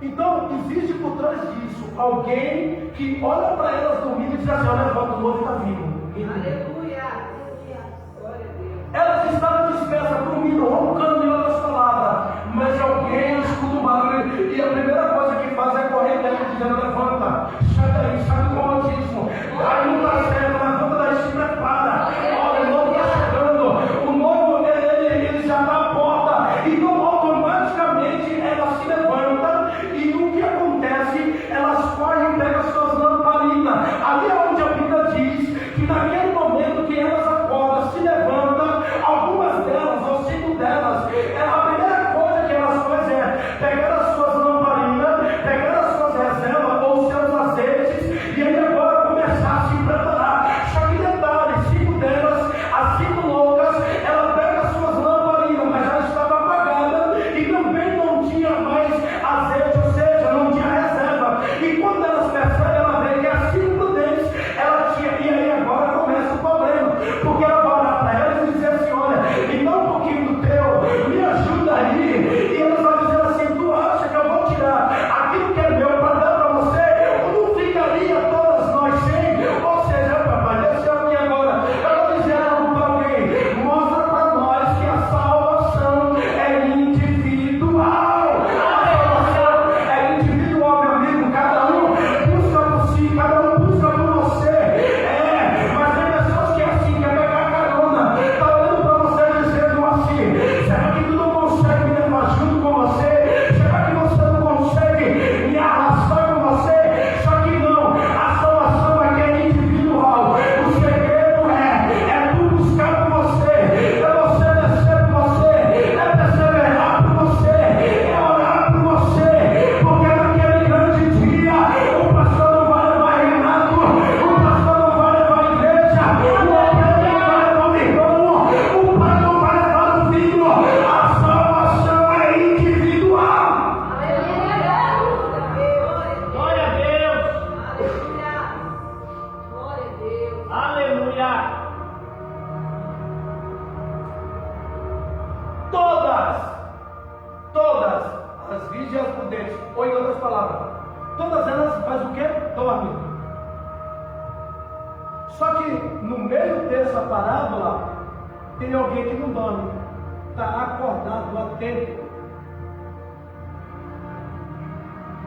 Então, existe por trás disso alguém que olha para elas dormindo e diz assim: olha, o novo está vivo. Aleluia. Glória a Deus. Elas estavam dispersas, dormindo, roncando em outras palavras. Mas alguém escuta o barulho e a primeira coisa que faz é correr dentro, dizendo: levanta, sai daí, sai do comodismo. Aí não está certo, levanta daí, se prepara. Olha, o novo está chegando. O novo, ele já está à porta. Então, automaticamente, ela se levanta. E o que acontece? Elas correm e pegam as suas lamparinas. Ali é onde a Bíblia diz que naquele momento que elas acordam, se levantam, algumas delas, ou 5 delas, a primeira coisa que elas fazem é pegar as suas lamparinas, pegar as suas reservas ou seus azeites, e aí agora começar a se preparar. Só que detalhe, 5 delas, as 5 loucas, ela pega as suas lamparinas, mas já estava apagada e também não tinha mais azeite, ou seja, não tinha reserva. E quando elas percebem, ela vê que as 5 prudentes, ela tinha, e aí agora começa o problema, porque ela vai olhar para elas e dizer assim: olha, me dá um pouquinho do teu, me ajuda aí. E elas vão dizer assim: tu acha que eu vou tirar aquilo que é meu para dar para você? Ou não ficaria todas nós sem? Ou seja, papai, deixa eu aqui agora, eu vou dizer algo para alguém: mostra para nós que a salvação é individual. A salvação é individual, meu amigo. Cada um busca por si, cada um busca por você. Mas tem pessoas que é assim, quer pegar carona, está olhando para você dizendo assim: será que tu não consegue me levar junto com você? Será que você não consegue me arrastar com você? Só que não, a salvação aqui é individual. O segredo é tu buscar por você, é você descer por você, é perseverar por você, é orar por você, porque naquele grande dia o pastor não vai levar Renato, o pastor não vai levar a igreja, o obreiro não vai levar o irmão, o pai não vai levar o filho. A salvação é individual. Glória a Deus. Glória a Deus. Aleluia. Todas as virgens e as prudentes, ou em outras palavras, todas elas fazem o quê? Dormem. Só que no meio dessa parábola tem alguém que não dorme, está acordado, atento.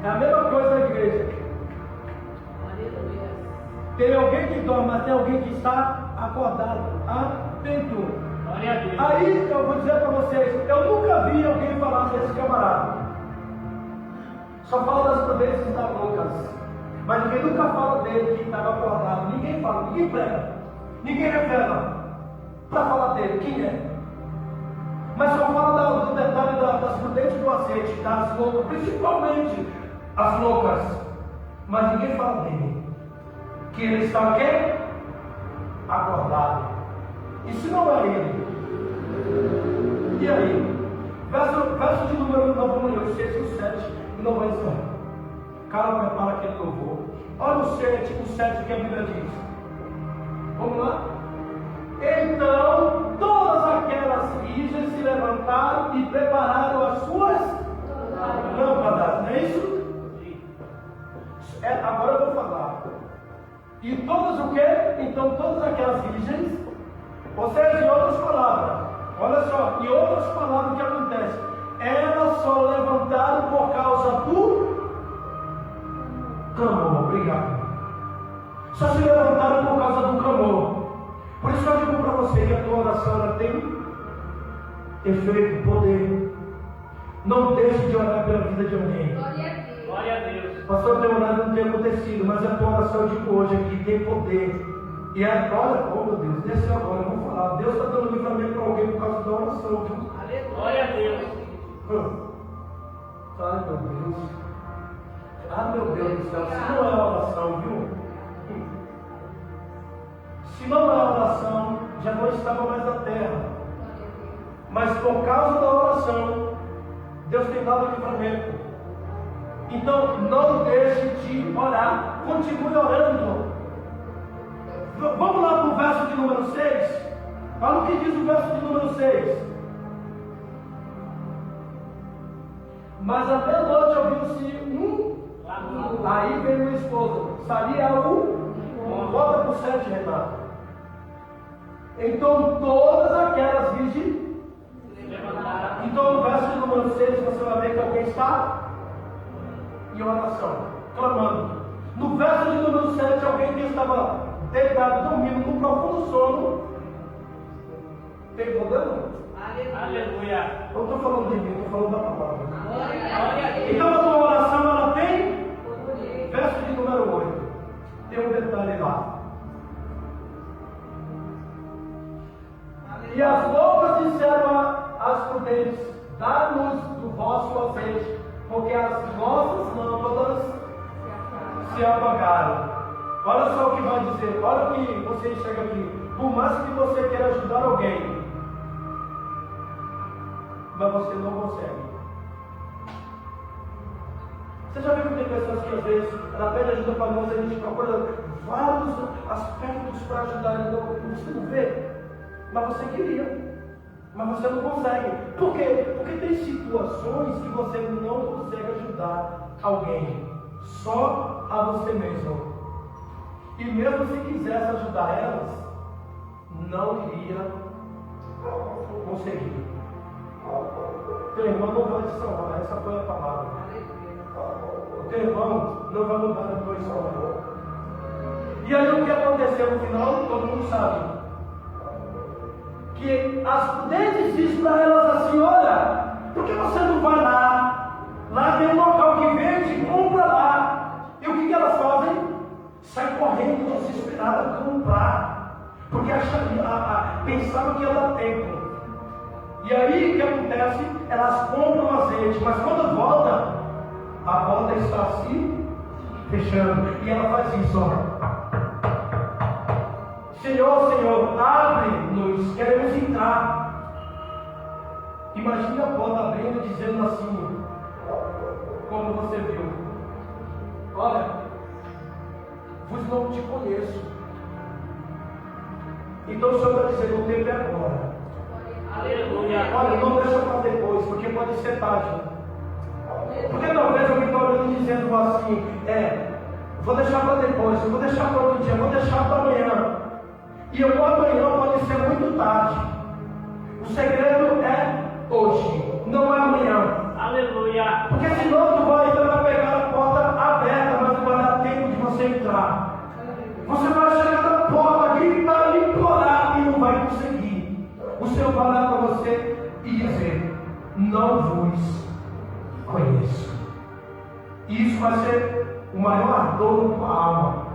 É a mesma coisa na igreja. Aleluia. Tem alguém que dorme, mas tem alguém que está acordado, atento. Glória a Deus. Aí eu vou dizer para vocês: eu nunca vi alguém falar desse camarada. Só fala das prudências e das loucas, mas ninguém nunca fala dele que estava acordado. Ninguém fala, ninguém prega, ninguém revela para falar dele quem é. Mas só fala do detalhe das prudentes do azeite, das loucas, principalmente as loucas. Mas ninguém fala dele, que ele está o quê? Acordado. E se não é ele? E aí? Verso de número 9, eu esqueci o 7 e não vai encerrar. Cara, prepara aquele louvor. Olha o 7 que a Bíblia diz. Vamos lá? Então, todas aquelas virgens se levantaram e prepararam as suas lâmpadas. Não é isso? Agora eu vou falar. E todas o quê? Então, todas aquelas virgens, ou seja, em outras palavras, olha só, em outras palavras o que acontece? Elas só levantaram por causa do clamor. Obrigado. Só se levantaram por causa do clamor. Por isso eu digo para você que a tua oração ela tem efeito, poder. Não deixe de orar pela vida de alguém. Glória a Deus. Glória a Deus. Pastor, tem orado não tem acontecido, mas a tua oração eu digo hoje aqui tem poder. E agora, oh meu Deus, desce agora, eu vou falar. Deus está dando livramento para alguém por causa da oração. Viu? Glória a Deus. Ai meu Deus. Ah meu Deus do céu, se não é oração, viu? Se não é oração, já não estava mais na terra. Mas por causa da oração, Deus tem dado livramento. Então, não deixe de orar. Continue orando. Vamos lá para o verso de número 6. Olha o que diz o verso de número 6. Mas à meia-noite ouviu-se Aí veio o esposo. Salia volta para o 7, Renato. Então todas aquelas virgens. Então no verso de número 6 você vai ver que alguém está em oração, clamando. No verso de número 7, alguém que estava deitado, dormindo, num profundo sono, pegou dano. Aleluia. Eu não estou falando de mim, estou falando da palavra. Glória a Deus. Então a tua oração ela tem, verso de número 8, tem um detalhe lá. E as loucas disseram às prudentes: dá-nos do vosso azeite, porque as nossas lâmpadas se apagaram. Olha só o que vai dizer, olha o que você enxerga aqui. Por mais que você queira ajudar alguém, mas você não consegue. Você já viu que tem pessoas que às vezes ela pede ajuda para nós, a gente procura vários aspectos para ajudar, você não vê, mas você queria, mas você não consegue. Por quê? Porque tem situações que você não consegue ajudar alguém, só a você mesmo. E mesmo se quisesse ajudar elas, não iria conseguir. Teu irmão não vai te salvar, essa foi a palavra. O teu irmão não vai mudar a tua história. E aí o que aconteceu no final, todo mundo sabe. Que as prudentes dizem para elas assim: olha, por que você não vai lá? Lá tem um local que vende, compra lá. E o que elas fazem? Sai correndo, desesperada, comprar. Porque pensavam que ia dar tempo. E aí o que acontece? Elas compram o azeite, mas quando volta, a porta está se fechando. E ela faz isso, ó. Senhor, Senhor, abre-nos, queremos entrar. Imagine a porta abrindo e dizendo assim, como você viu: olha, vos não te conheço. Então o Senhor vai dizer: o tempo é agora. Aleluia. Olha, não deixa para depois, porque pode ser tarde. Porque talvez alguém está olhando dizendo assim: vou deixar para depois, vou deixar para outro dia, vou deixar para amanhã. E o amanhã pode ser muito tarde. O segredo é hoje, não é amanhã. Aleluia. Porque senão tu vai pegar a porta aberta, mas não vai dar tempo de você entrar. Você vai chegar na porta, gritar, implorar e não vai conseguir. O Senhor vai dar para você e dizer: não vos conheço. E isso vai ser o maior ardor na tua alma.